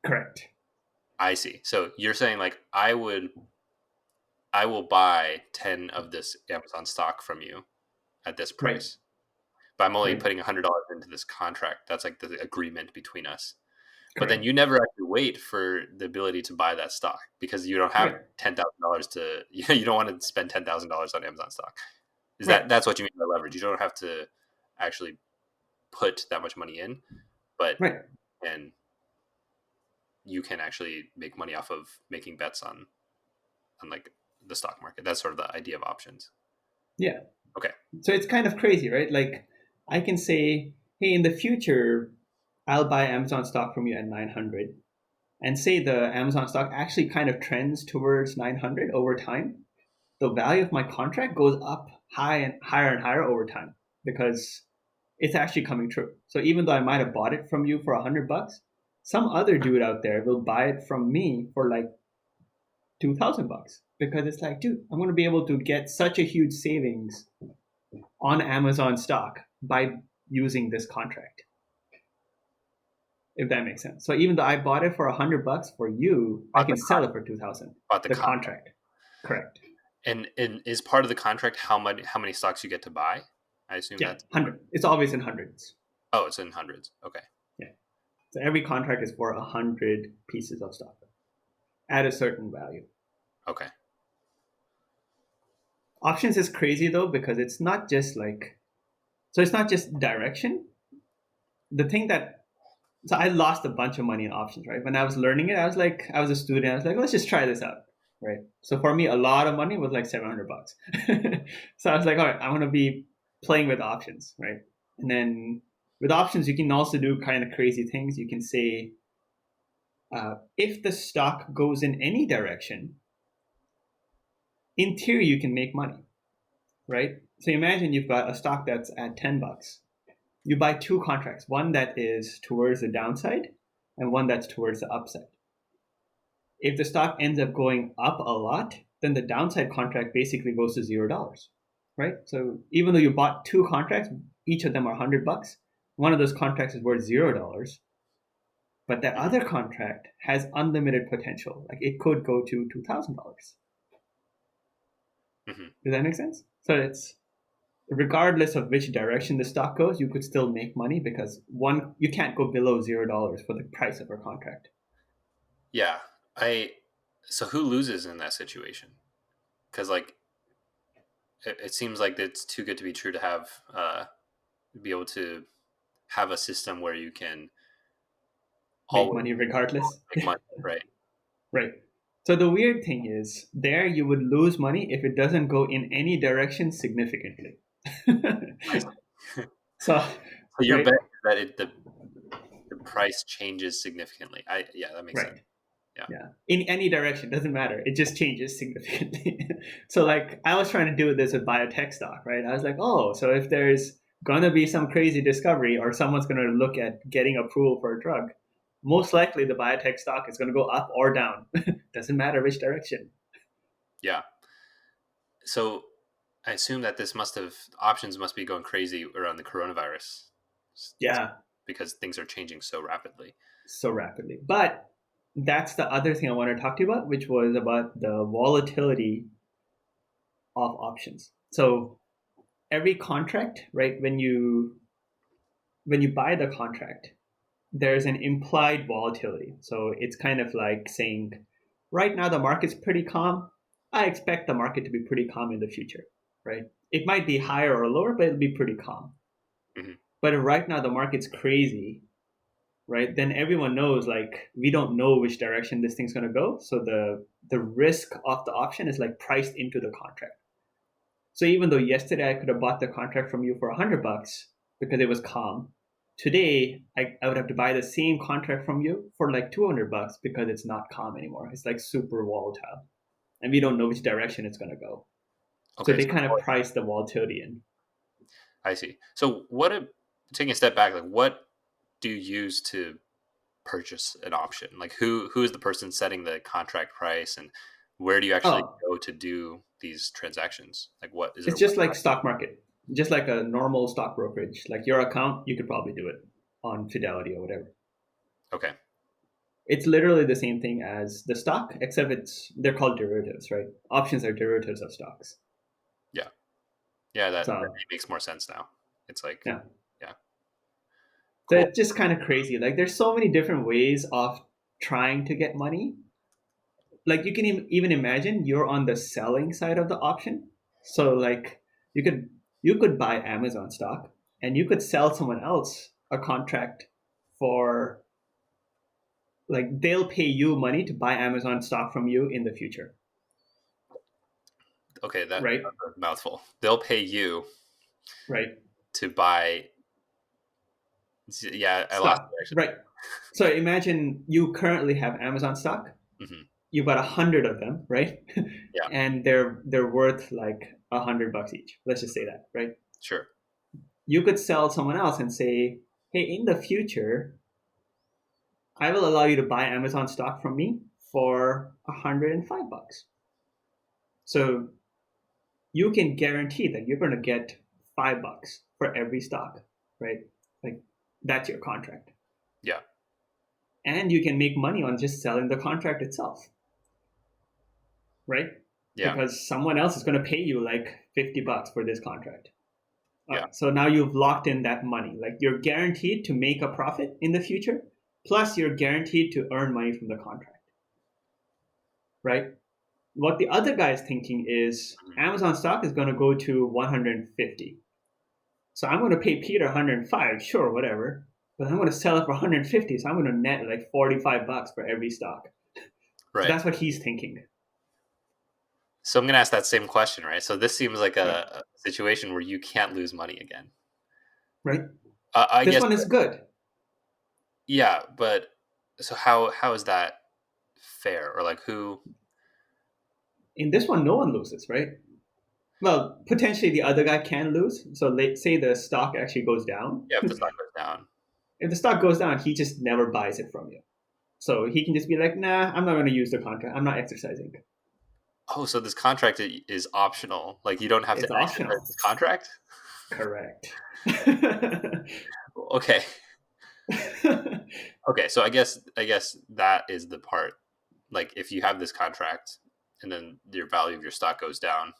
Correct. I see. So you're saying like I will buy 10 of this Amazon stock from you at this Right. price. But I'm only Right. putting $100 into this contract. That's like the agreement between us. But then Correct. you never actually wait for the ability to buy that stock because you don't have Right. $10,000 to you don't want to spend $10,000 on Amazon stock. Is Right. that's what you mean by leverage? You don't have to actually put that much money in, but Right. and you can actually make money off of making bets on like the stock market. That's sort of the idea of options. Yeah. Okay. So it's kind of crazy, right? Like I can say, hey, in the future, I'll buy Amazon stock from you at 900, and say the Amazon stock actually kind of trends towards 900 over time. The value of my contract goes up higher and higher over time because it's actually coming true. So even though I might have bought it from you for $100, some other dude out there will buy it from me for like $2,000 because it's like, dude, I'm going to be able to get such a huge savings on Amazon stock by using this contract. If that makes sense. So even though I bought it for $100 for you, I can sell it for 2,000. Bought the The contract. contract. Correct. And is part of the contract how many stocks you get to buy? I assume Yeah, that's 100. It's always in hundreds. oh, it's in hundreds. Okay. Yeah. So every contract is for 100 pieces of stock at a certain value. Okay. Options is crazy though because it's not just like, so it's not just direction. The thing that, so I lost a bunch of money in options, right? When I was learning it, I was a student. I was like, let's just try this out, right? So for me, a lot of money was like $700. So I was like, all right, I want to be playing with options, right? And then with options, you can also do kind of crazy things. You can say, If the stock goes in any direction, in theory, you can make money, right? So imagine you've got a stock that's at $10. You buy two contracts, one that is towards the downside and one that's towards the upside. If the stock ends up going up a lot, then the downside contract basically goes to $0, right? So even though you bought two contracts, each of them are $100, one of those contracts is worth $0, but that Mhm. other contract has unlimited potential. Like it could go to $2,000. Mhm. Does that make sense? So it's regardless of which direction the stock goes, you could still make money because one, you can't go below $0 for the price of a contract. Yeah. I so who loses in that situation? Because like it seems like it's too good to be true to have be able to have a system where you can Make always money regardless. make money, right? Right. So the weird thing is, there you would lose money if it doesn't go in any direction significantly. I see. So, So your bet right, is that the price changes significantly. Yeah, that makes sense. right. Yeah. Yeah. In any direction, doesn't matter. It just changes significantly. So, like, I was trying to do this with biotech stock, right? I was like, oh, so if there's going to be some crazy discovery or someone's going to look at getting approval for a drug, most likely the biotech stock is going to go up or down. Doesn't matter which direction. Yeah. So I assume that this must have options must be going crazy around the coronavirus Yeah, because things are changing so rapidly. so rapidly. But that's the other thing I want to talk to you about, which was about the volatility of options. So every contract, right? When you buy the contract, there's an implied volatility. So it's kind of like saying, right now the market's pretty calm. I expect the market to be pretty calm in the future, right? It might be higher or lower, but it'll be pretty calm. Hmm. But right now the market's crazy, right? Then everyone knows like we don't know which direction this thing's going to go. So the risk of the option is like priced into the contract. So even though yesterday I could have bought the contract from you for $100 because it was calm, today I would have to buy the same contract from you for like $200 because it's not calm anymore. It's like super volatile, and we don't know which direction it's going to go. So Okay, they so kind of price the volatility in. I see. So taking a step back, like what do you use to purchase an option? Like who is the person setting the contract price, and where do you actually Oh, go to do these transactions? Like what is there it's a just like website? stock market, just like a normal stock brokerage. Like your account, you could probably do it on Fidelity or whatever. Okay. It's literally the same thing as the stock, except they're called derivatives, right? Options are derivatives of stocks. Yeah. Yeah, that So makes more sense now. It's like, yeah, yeah, so cool. it's just kind of crazy. Like there's so many different ways of trying to get money. Like you can even imagine you're on the selling side of the option. So like you could you could buy Amazon stock and you could sell someone else a contract for like they'll pay you money to buy Amazon stock from you in the future, Okay, right? that's a mouthful. They'll pay you Right. to buy. Yeah, I lost Stock, it actually. right? So imagine you currently have Amazon stock. Hmm. You bought 100 of them, right? Yeah, And they're worth like $100 each. Let's just say that, right? sure. You could sell someone else and say, hey, in the future, I will allow you to buy Amazon stock from me for $105. So you can guarantee that you're going to get $5 for every stock, right? Like that's your contract. Yeah, And you can make money on just selling the contract itself, right? yeah, Because someone else is going to pay you like $50 for this contract. yeah, So now you've locked in that money. Like you're guaranteed to make a profit in the future, plus you're guaranteed to earn money from the contract, right? What the other guy is thinking is mhm, Amazon stock is going to go to 150. So I'm going to pay Peter 105, sure, whatever. But I'm going to sell it for 150, so I'm going to net like $45 for every stock. So right. that's what he's thinking, So I'm gonna ask that same question, right? So this seems like right? a situation where you can't lose money again. Right? I This guess, one is good. yeah, but So how is that fair, or like who? In this one, no one loses, right? Well, potentially the other guy can lose. So say the stock actually goes down. Yeah, if the stock goes down. If the stock goes down, he just never buys it from you. So he can just be like, nah, I'm not going to use the contract. I'm not exercising. Oh, so this contract is optional. Like you don't have to It's exercise optional. this contract. Correct. Okay. Okay, so I guess that is the part. Like if you have this contract and then your value of your stock goes down,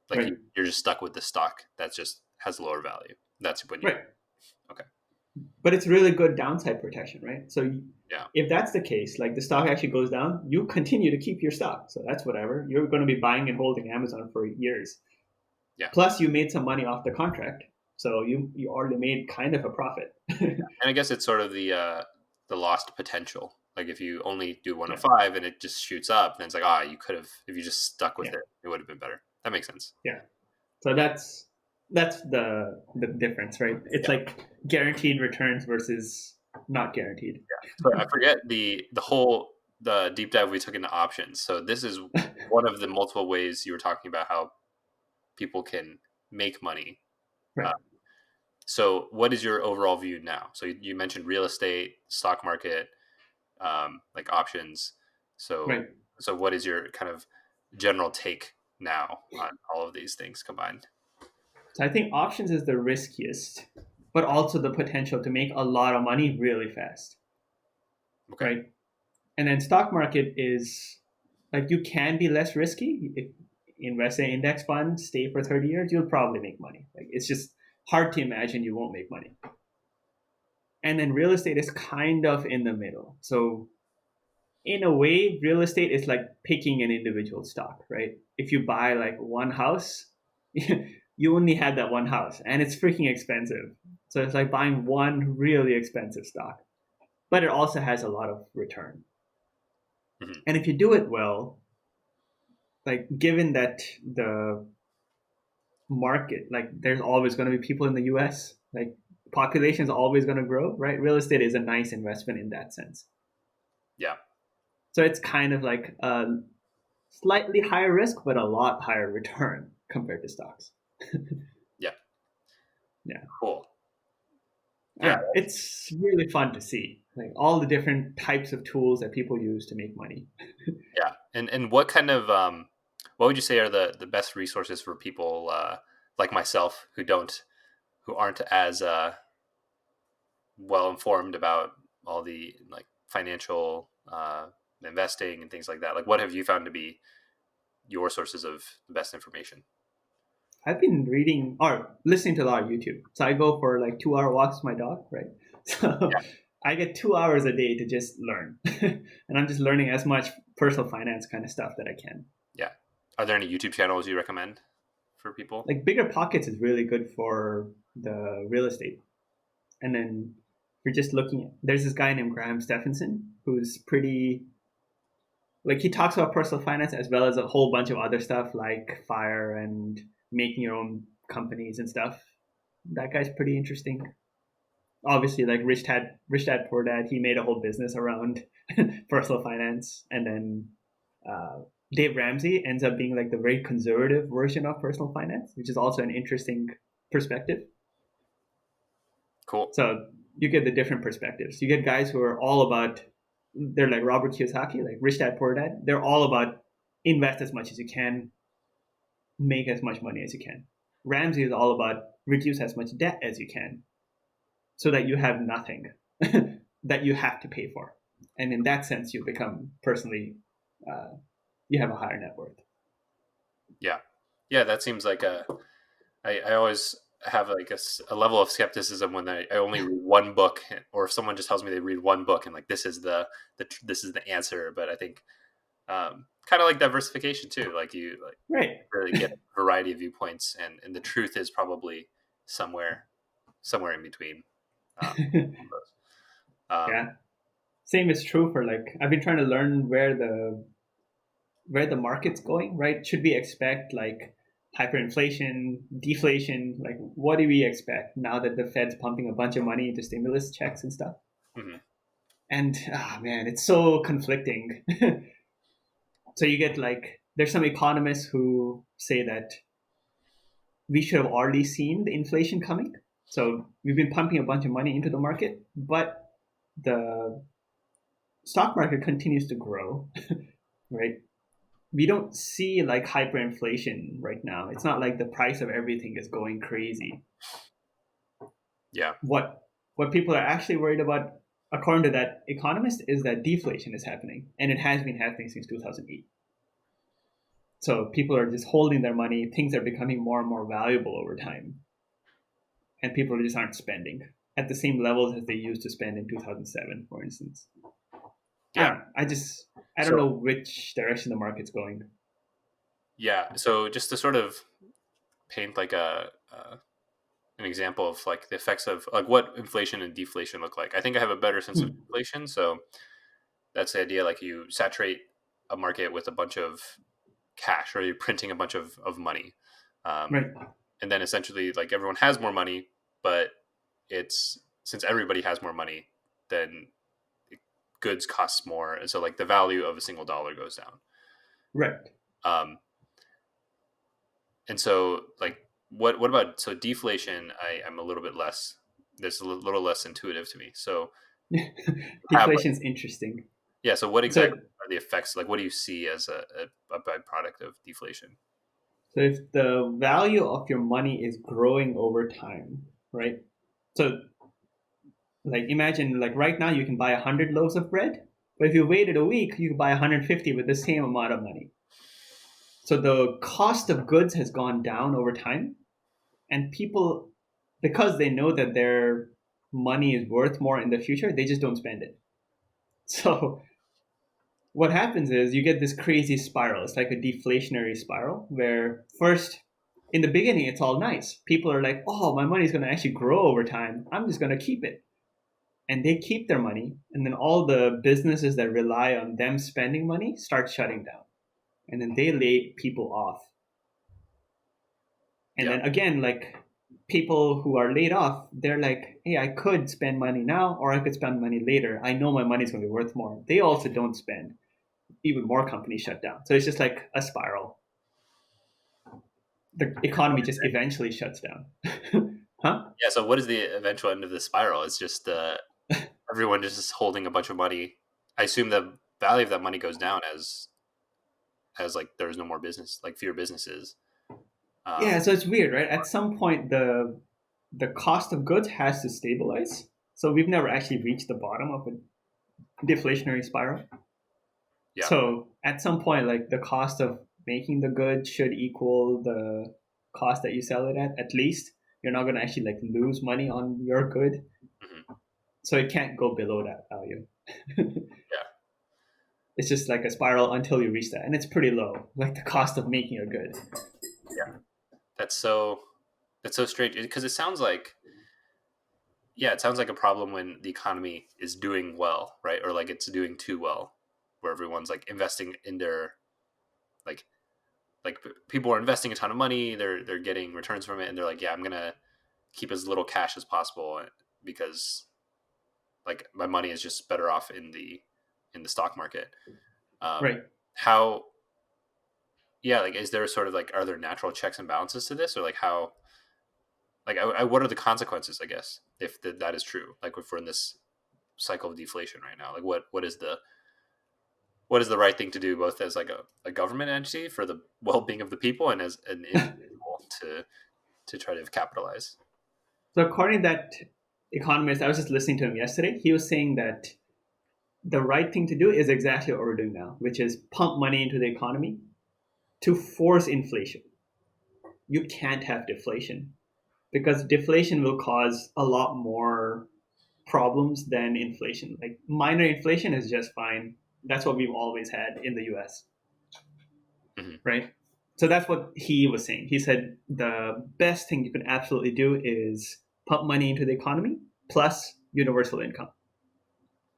like Right. you're just stuck with the stock that just has lower value. That's when you Right. okay. But it's really good downside protection, right? So Yeah. if that's the case, like the stock actually goes down, you continue to keep your stock. So that's whatever. You're going to be buying and holding Amazon for years. Yeah. Plus, you made some money off the contract. So you already made kind of a profit. And I guess it's sort of the lost potential. Like if you only do one of Yeah. five and it just shoots up, then it's like, you could have, if you just stuck with Yeah. it, it would have been better. That makes sense. Yeah. So that's the difference, right? It's Yeah. like guaranteed returns versus not guaranteed. So I forget the deep dive we took into options. So this is one of the multiple ways you were talking about how people can make money. Uh, Right. so what is your overall view now? So you mentioned real estate, stock market, like options. So Right. so what is your kind of general take now on all of these things combined? So I think options is the riskiest, but also the potential to make a lot of money really fast, Okay. right? And then stock market is like you can be less risky. If invest in index fund, stay for 30 years, you'll probably make money. Like it's just hard to imagine you won't make money. And then real estate is kind of in the middle. So in a way, real estate is like picking an individual stock, right? If you buy like one house, you only had that one house and it's freaking expensive. So it's like buying one really expensive stock, but it also has a lot of return. Hmm. And if you do it well, like given that the market, like there's always going to be people in the US, like population is always going to grow, right? Real estate is a nice investment in that sense. Yeah. So it's kind of like a slightly higher risk, but a lot higher return compared to stocks. Yeah. Yeah. Cool. I Yeah. don't know. It's really fun to see like all the different types of tools that people use to make money. Yeah. And what kind of what would you say are the best resources for people like myself who aren't as well informed about all the like financial investing and things like that? Like what have you found to be your sources of the best information? I've been reading or listening to a lot of YouTube. So I go for like 2 hour walks with my dog, right? So I get 2 hours a day to just learn. And I'm just learning as much personal finance kind of stuff that I can. Yeah. Are there any YouTube channels you recommend for people? Like Bigger Pockets is really good for the real estate. And then if you're just looking at, there's this guy named Graham Stephenson who's pretty, like he talks about personal finance as well as a whole bunch of other stuff like fire and making your own companies and stuff. That guy's pretty interesting. Obviously, like Rich Dad Poor Dad, he made a whole business around personal finance. And then Dave Ramsey ends up being like the very conservative version of personal finance, which is also an interesting perspective. Cool. So you get the different perspectives. You get guys who are all about, they're like Robert Kiyosaki, like Rich Dad Poor Dad. They're all about invest as much as you can, make as much money as you can. Ramsey is all about reduce as much debt as you can so that you have nothing that you have to pay for. And in that sense, you become personally, you have a higher net worth. Yeah. Yeah, that seems like I always have like a level of skepticism when I only read one book, or if someone just tells me they read one book and like this is this is the answer. But I think kind of like diversification too. Like you like Right. really get a variety of viewpoints, and the truth is probably somewhere in between. Um, um, Yeah. Same is true for like, I've been trying to learn where the market's going, right? Should we expect like hyperinflation, deflation? Like, what do we expect now that the Fed's pumping a bunch of money into stimulus checks and stuff? mhm. And man, it's so conflicting. So you get like there's some economists who say that we should have already seen the inflation coming. So we've been pumping a bunch of money into the market, but the stock market continues to grow, right? We don't see like hyperinflation right now. It's not like the price of everything is going crazy. Yeah. What people are actually worried about, according to that economist, is that deflation is happening, and it has been happening since 2008. So people are just holding their money. Things are becoming more and more valuable over time, and people just aren't spending at the same levels as they used to spend in 2007, for instance. I Yeah. don't know. I don't So know which direction the market's going. yeah. So just to sort of paint like an example of like the effects of like what inflation and deflation look like. I think I have a better sense of Hmm. deflation. So that's the idea. Like you saturate a market with a bunch of cash, or you're printing a bunch of money, um, Right, and then essentially like everyone has more money, but it's since everybody has more money, then goods cost more, and so like the value of a single dollar goes down. right. Um, and so like what about so deflation? I'm a little bit less. This a little less intuitive to me. So have like Deflation's interesting. yeah. So what exactly So, are the effects? Like what do you see as a byproduct of deflation? so if the value of your money is growing over time, right? So, like, imagine like right now you can buy 100 loaves of bread, but if you waited a week, you could buy 150 with the same amount of money. So the cost of goods has gone down over time, and people, because they know that their money is worth more in the future, they just don't spend it. So what happens is you get this crazy spiral. It's like a deflationary spiral where first, in the beginning, it's all nice. People are like, oh, my money's going to actually grow over time. I'm just going to keep it. And they keep their money. And then all the businesses that rely on them spending money start shutting down. And then they lay people off. And Yeah, then again, like people who are laid off, they're like, hey, I could spend money now or I could spend money later. I know my money's going to be worth more. They also don't spend. Even more companies shut down. So it's just like a spiral. The economy just eventually shuts down. Huh? yeah. So what is the eventual end of the spiral? It's just everyone just holding a bunch of money. I assume the value of that money goes down as like there's no more business, like fewer businesses. Yeah, Um, so it's weird, right? At some point, the cost of goods has to stabilize. So we've never actually reached the bottom of a deflationary spiral. yeah, So at some point, like the cost of making the good should equal the cost that you sell it at least. You're not going to actually like lose money on your good. hmm So it can't go below that value. yeah, It's just like a spiral until you reach that, and it's pretty low, like the cost of making a good. yeah. That's so that's so strange because it sounds like yeah, it sounds like a problem when the economy is doing well, right? Or like it's doing too well, where everyone's like investing in their like people are investing a ton of money, they're getting returns from it, and they're like, yeah, I'm gonna keep as little cash as possible because like my money is just better off in the stock market. Um, Right. how yeah, like is there sort of like are there natural checks and balances to this, or like how like what are the consequences? I guess if that is true, like if we're in this cycle of deflation right now, like what is the right thing to do, both as like a government entity for the well being of the people and as an individual to try to capitalize. So according to that economist, I was just listening to him yesterday. He was saying that the right thing to do is exactly what we're doing now, which is pump money into the economy to force inflation. You can't have deflation because deflation will cause a lot more problems than inflation. Like minor inflation is just fine. That's what we've always had in the US, Hmm. right? So that's what he was saying. He said the best thing you can absolutely do is pump money into the economy plus universal income.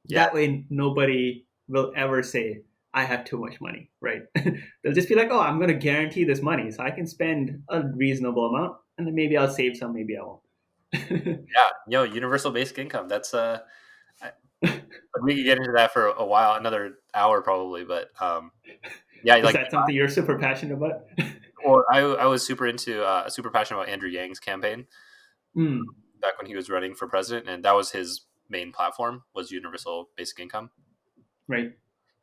Yeah, That way, nobody will ever say, I have too much money, right? They'll just be like, oh, I'm going to guarantee this money so I can spend a reasonable amount and then maybe I'll save some, maybe I won't. yeah, universal basic income. That's We could get into that for a while, another hour probably, but yeah, Is like, that something you're super passionate about? well, I was super passionate about Andrew Yang's campaign Mm, back when he was running for president, and that was his main platform was universal basic income. right.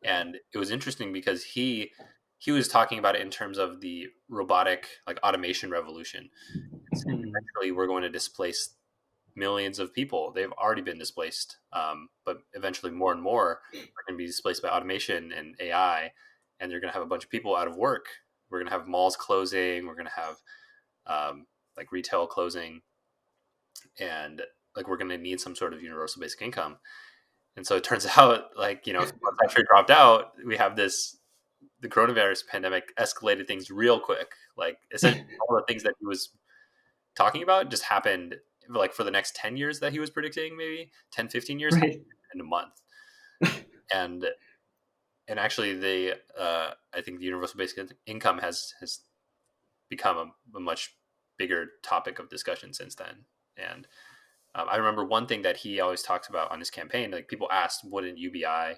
And it was interesting because he was talking about it in terms of the robotic like automation revolution. And Mm, eventually, we're going to displace millions of people. They've already been displaced, but eventually, more and more are going to be displaced by automation and AI, and they're going to have a bunch of people out of work. We're going to have malls closing. We're going to have like retail closing, and like we're going to need some sort of universal basic income. And so it turns out, like once that trade dropped out, we have this the coronavirus pandemic escalated things real quick. Like essentially all the things that he was talking about just happened like for the next 10 years that he was predicting, maybe 10, 15 years right. in a month. And actually the I think the universal basic income has become a much bigger topic of discussion since then. And I remember one thing that he always talks about on his campaign, like people asked, wouldn't UBI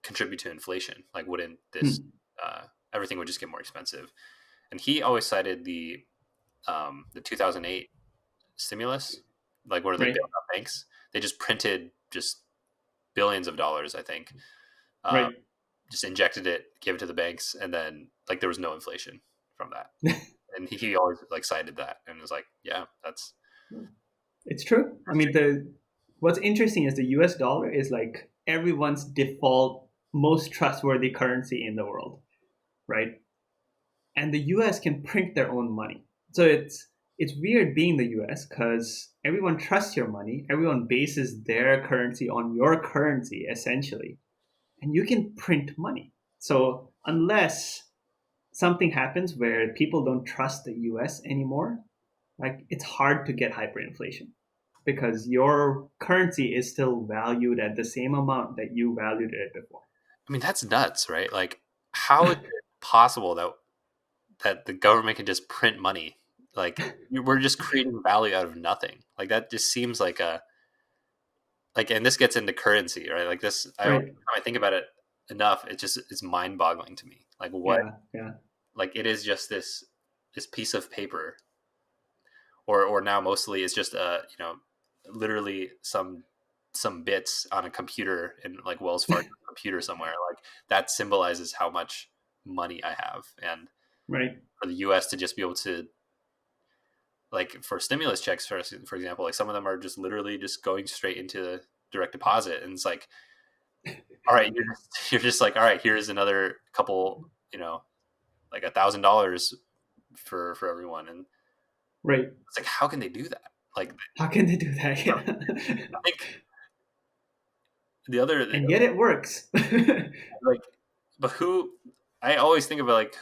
contribute to inflation? Like, wouldn't this Mm, everything would just get more expensive? And he always cited the 2008 stimulus, like where they bailed right. out banks. They just printed just billions of dollars, I think. Um, Right. just injected it, gave it to the banks, and then like there was no inflation from that. And he always like cited that, and was like, yeah, that's It's true. I mean, the what's interesting is the US dollar is like everyone's default most trustworthy currency in the world, right? And the US can print their own money. So it's weird being the US because everyone trusts your money. Everyone bases their currency on your currency essentially. And you can print money. So unless something happens where people don't trust the US anymore, like it's hard to get hyperinflation because your currency is still valued at the same amount that you valued it before. I mean, that's nuts, right? Like, how is it possible that the government can just print money? Like, we're just creating value out of nothing. Like, that just seems like a like, and this gets into currency, right? Like this, Right. I think about it enough, it's mind boggling to me. Like, what, Yeah. Yeah. like, it is just this piece of paper, or now mostly it's just literally some bits on a computer in like Wells Fargo computer somewhere. Like that symbolizes how much money I have, and Right. for the U.S. to just be able to like for stimulus checks, for example, like some of them are just literally just going straight into direct deposit, and it's like, all right, you're just like, all right, here's another couple, like $1,000 for everyone, and Right. it's like, how can they do that? Like, How can they do that? Yeah. I think the other And yet it works. like, but who? I always think about like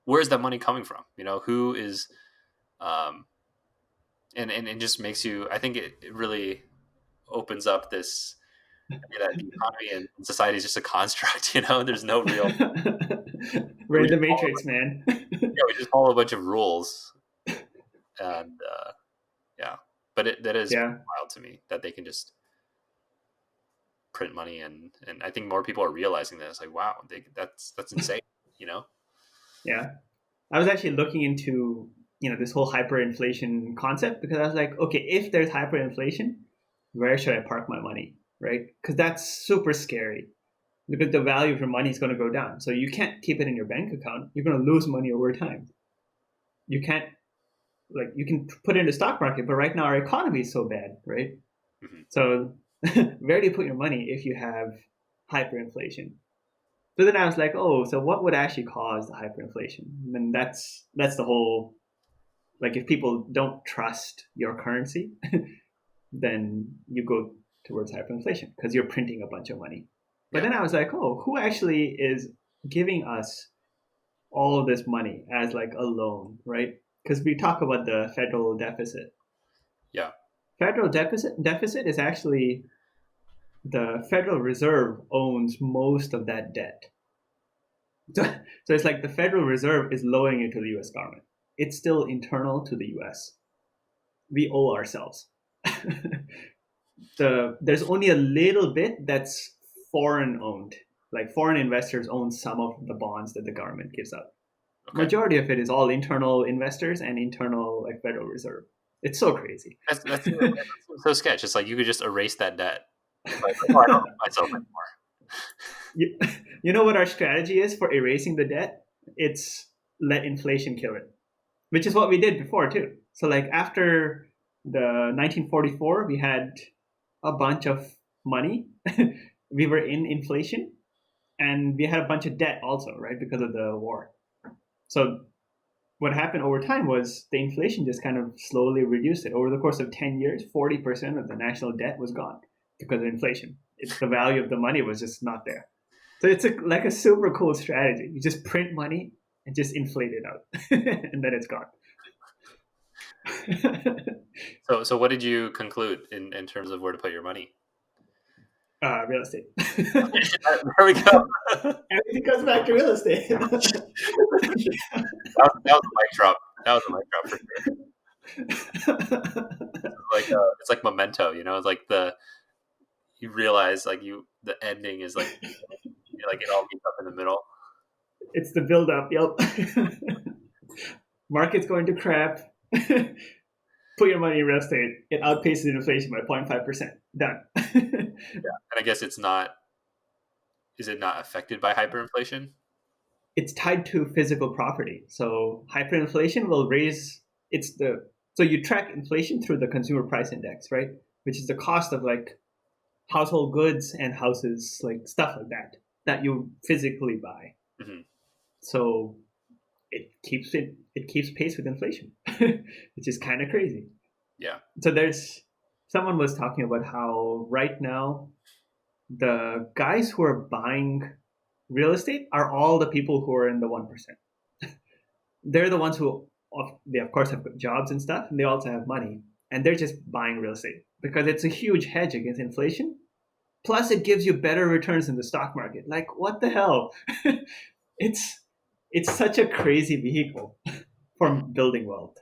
where's that money coming from? Who is, um, and it just makes you. I think it really opens up this idea that the economy and society is just a construct. There's no real. We're We in the just follow, matrix, man. yeah, we just follow a bunch of rules, and yeah, but that is Yeah. wild to me that they can just print money, and I think more people are realizing this. Like, wow, that's insane. You know? Yeah. I was actually looking into, this whole hyperinflation concept because I was like, okay, if there's hyperinflation, where should I park my money? Right? Because that's super scary because the value of your money is going to go down. So you can't keep it in your bank account. You're going to lose money over time. You can't, like, you can put it in the stock market, but right now our economy is so bad, right? Mm-hmm. So where do you put your money if you have hyperinflation? So then I was like, oh, so what would actually cause the hyperinflation? And that's the whole, like, if people don't trust your currency, then you go towards hyperinflation because you're printing a bunch of money. But Yeah, then I was like, oh, who actually is giving us all of this money as like a loan, right? Because we talk about the federal deficit. yeah, Federal deficit is actually the Federal Reserve owns most of that debt. So, so it's like the Federal Reserve is lowering it to the US government. It's still internal to the US. We owe ourselves. there's only a little bit that's foreign owned. Like foreign investors own some of the bonds that the government gives out. Okay. Majority of it is all internal investors and internal like Federal Reserve. It's so crazy. That's so sketch. It's like you could just erase that debt. Like, oh, I don't owe myself anymore. you, you know what our strategy is for erasing the debt? It's let inflation kill it, which is what we did before too. So like after the 1944, we had a bunch of money. We were in inflation, and we had a bunch of debt also, right, because of the war. So what happened over time was the inflation just kind of slowly reduced it. Over the course of 10 years, 40% of the national debt was gone because of inflation. The value of the money was just not there. So it's like a super cool strategy. You just print money and just inflate it out, and then it's gone. So what did you conclude in terms of where to put your money? Real estate. There we go. Everything comes back to real estate. That was a mic drop. That was a mic drop for sure. It's like Memento, you know. It's like you realize like the ending is like like it all meets up in the middle. It's the build up. Yep. Market's going to crap. Put your money in real estate. It outpaces inflation by 0.5%. Done. Yeah, and I guess it's not. Is it not affected by hyperinflation? It's tied to physical property. So hyperinflation will raise so you track inflation through the consumer price index, right? Which is the cost of like household goods and houses, like stuff like that you physically buy. Mm-hmm. So it keeps pace with inflation, which is kind of crazy. Yeah. So someone was talking about how right now the guys who are buying real estate are all the people who are in the 1%. They're the ones who they of course have jobs and stuff, and they also have money, and they're just buying real estate because it's a huge hedge against inflation. Plus, it gives you better returns in the stock market. Like, what the hell? it's it's such a crazy vehicle for Mm-hmm. building wealth.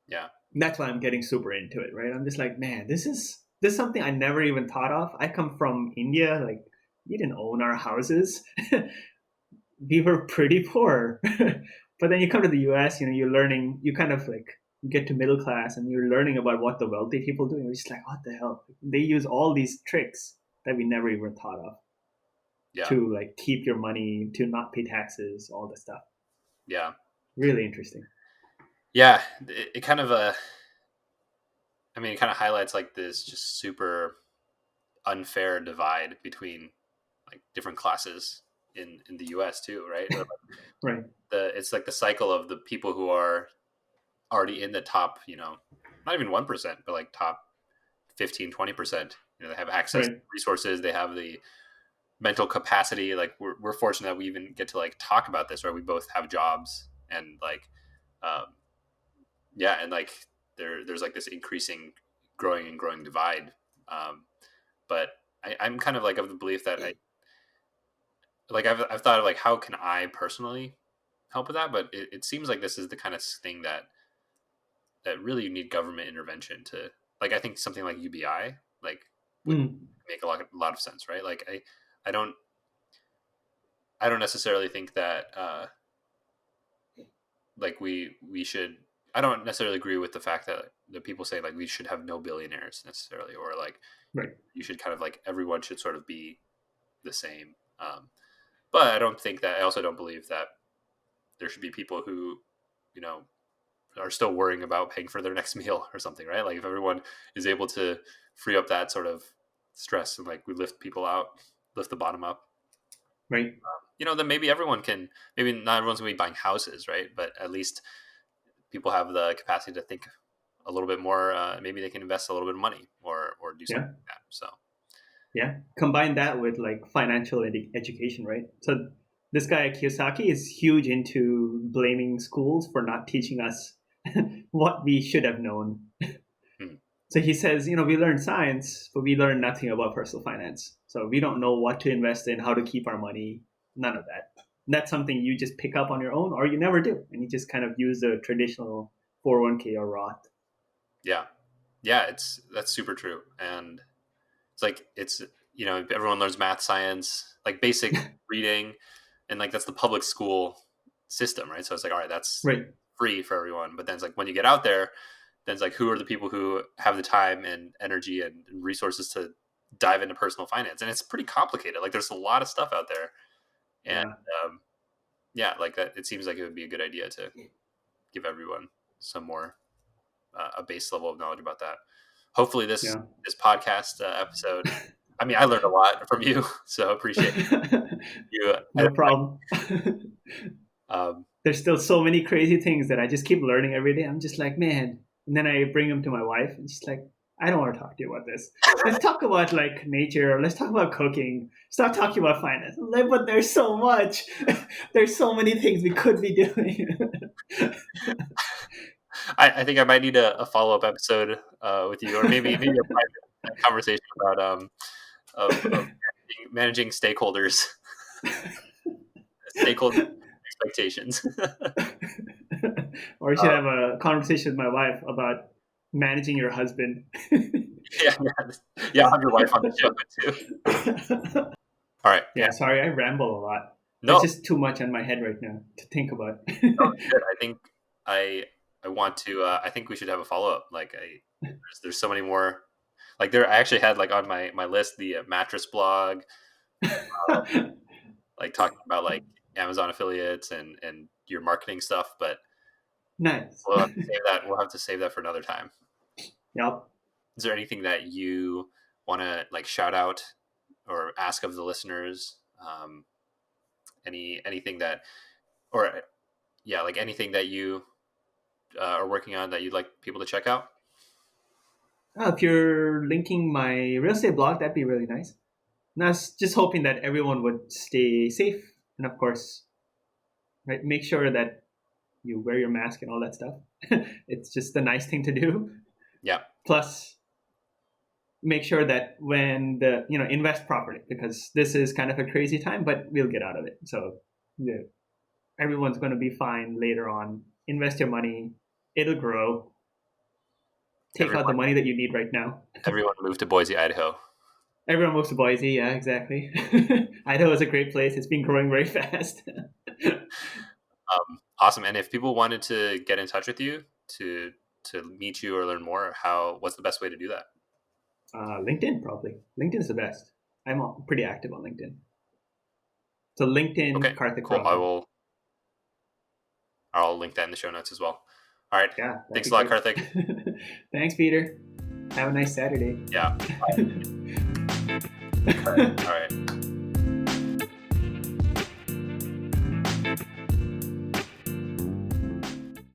Yeah. That's why I'm getting super into it, right? I'm just like, man, this is something I never even thought of. I come from India, like we didn't own our houses. We were pretty poor. But then you come to the US, you're learning, you kind of like get to middle class and you're learning about what the wealthy people do. And you're just like, what the hell? They use all these tricks that we never even thought of Yeah. to like keep your money, to not pay taxes, all this stuff. Yeah. Really interesting. Yeah. It kind of I mean, it kind of highlights like this just super unfair divide between like different classes in the U.S. too, right? Or, like, Right. it's like the cycle of the people who are already in the top, not even 1%, but like top 15-20%. They have access to Right. resources, they have the mental capacity. Like we're fortunate that we even get to like talk about this, right? We both have jobs and like um, yeah, and like there's like this increasing growing and growing divide. But I'm kind of like of the belief that I've thought of like how can I personally help with that, but it seems like this is the kind of thing that really you need government intervention to, like, I think something like UBI like would Mm. make a lot of sense, right? Like I don't I don't necessarily think that like we should. I don't necessarily agree with the fact that the people say like we should have no billionaires necessarily, or like Right. you should kind of like everyone should sort of be the same. But I don't think that. I also don't believe that there should be people who, you know, are still worrying about paying for their next meal or something, right? Like if everyone is able to free up that sort of stress and like we lift people out, lift the bottom up, Right. then maybe everyone can. Maybe not everyone's gonna be buying houses, right? But at least people have the capacity to think a little bit more. Maybe they can invest a little bit of money or do something Yeah. like that. So Yeah. Combine that with like financial education, right? So this guy Kiyosaki is huge into blaming schools for not teaching us what we should have known. hmm. So he says, we learn science, but we learn nothing about personal finance. So we don't know what to invest in, how to keep our money, none of that. And that's something you just pick up on your own or you never do. And you just kind of use the traditional 401k or Roth. Yeah, Yeah, that's super true. And it's like, everyone learns math, science, like basic reading, and like that's the public school system, right? So it's like, all right, that's Right. free for everyone. But then it's like when you get out there, then it's like, who are the people who have the time and energy and resources to dive into personal finance? And it's pretty complicated. Like there's a lot of stuff out there, and Yeah. um, yeah, like that. It seems like it would be a good idea to give everyone some more a base level of knowledge about that. Hopefully, this Yeah. this podcast episode. I mean, I learned a lot from you, so appreciate you. No problem. Um, There's still so many crazy things that I just keep learning every day. I'm just like, man. And then I bring them to my wife, and she's like, I don't want to talk to you about this. Let's talk about like nature. Let's talk about cooking. Stop talking about finance. I'm like, but there's so much. There's so many things we could be doing. I think I might need a follow up episode with you, or maybe a private conversation about of managing stakeholders, stakeholder expectations. Or you should have a conversation with my wife about managing your husband. Yeah, yeah. I'll have your wife on the show too. All right. Yeah. Yeah, sorry, I ramble a lot. There's No, just too much on my head right now to think about. no, good. I think I I want to. I think we should have a follow up. Like, there's so many more. Like there, I actually had like on my list the mattress blog, like talking about like Amazon affiliates and your marketing stuff. But Nice. we'll have to save that. We'll have to save that for another time. Yep. Is there anything that you want to like shout out or ask of the listeners? Anything that, or yeah, like anything that you are working on that you'd like people to check out? If you're linking my real estate blog, that'd be really nice. And I was just hoping that everyone would stay safe and, of course, right, make sure that you wear your mask and all that stuff. It's just a nice thing to do. Yeah, Plus, make sure that when invest properly, because this is kind of a crazy time, but we'll get out of it. So yeah, everyone's going to be fine later on. Invest your money; it'll grow. Take out the everyone money that you need right now. everyone moved to Boise, Idaho. Everyone moves to Boise. Yeah, exactly. Idaho is a great place. It's been growing very fast. Awesome. And if people wanted to get in touch with you to meet you or learn more, what's the best way to do that? LinkedIn, probably. LinkedIn is the best. I'm pretty active on LinkedIn. So LinkedIn, Okay, Karthik cool. Rao. I'll link that in the show notes as well. All right. Yeah, that'd Thanks be a lot, great. Karthik. Thanks, Peter. Have a nice Saturday. Yeah. All right.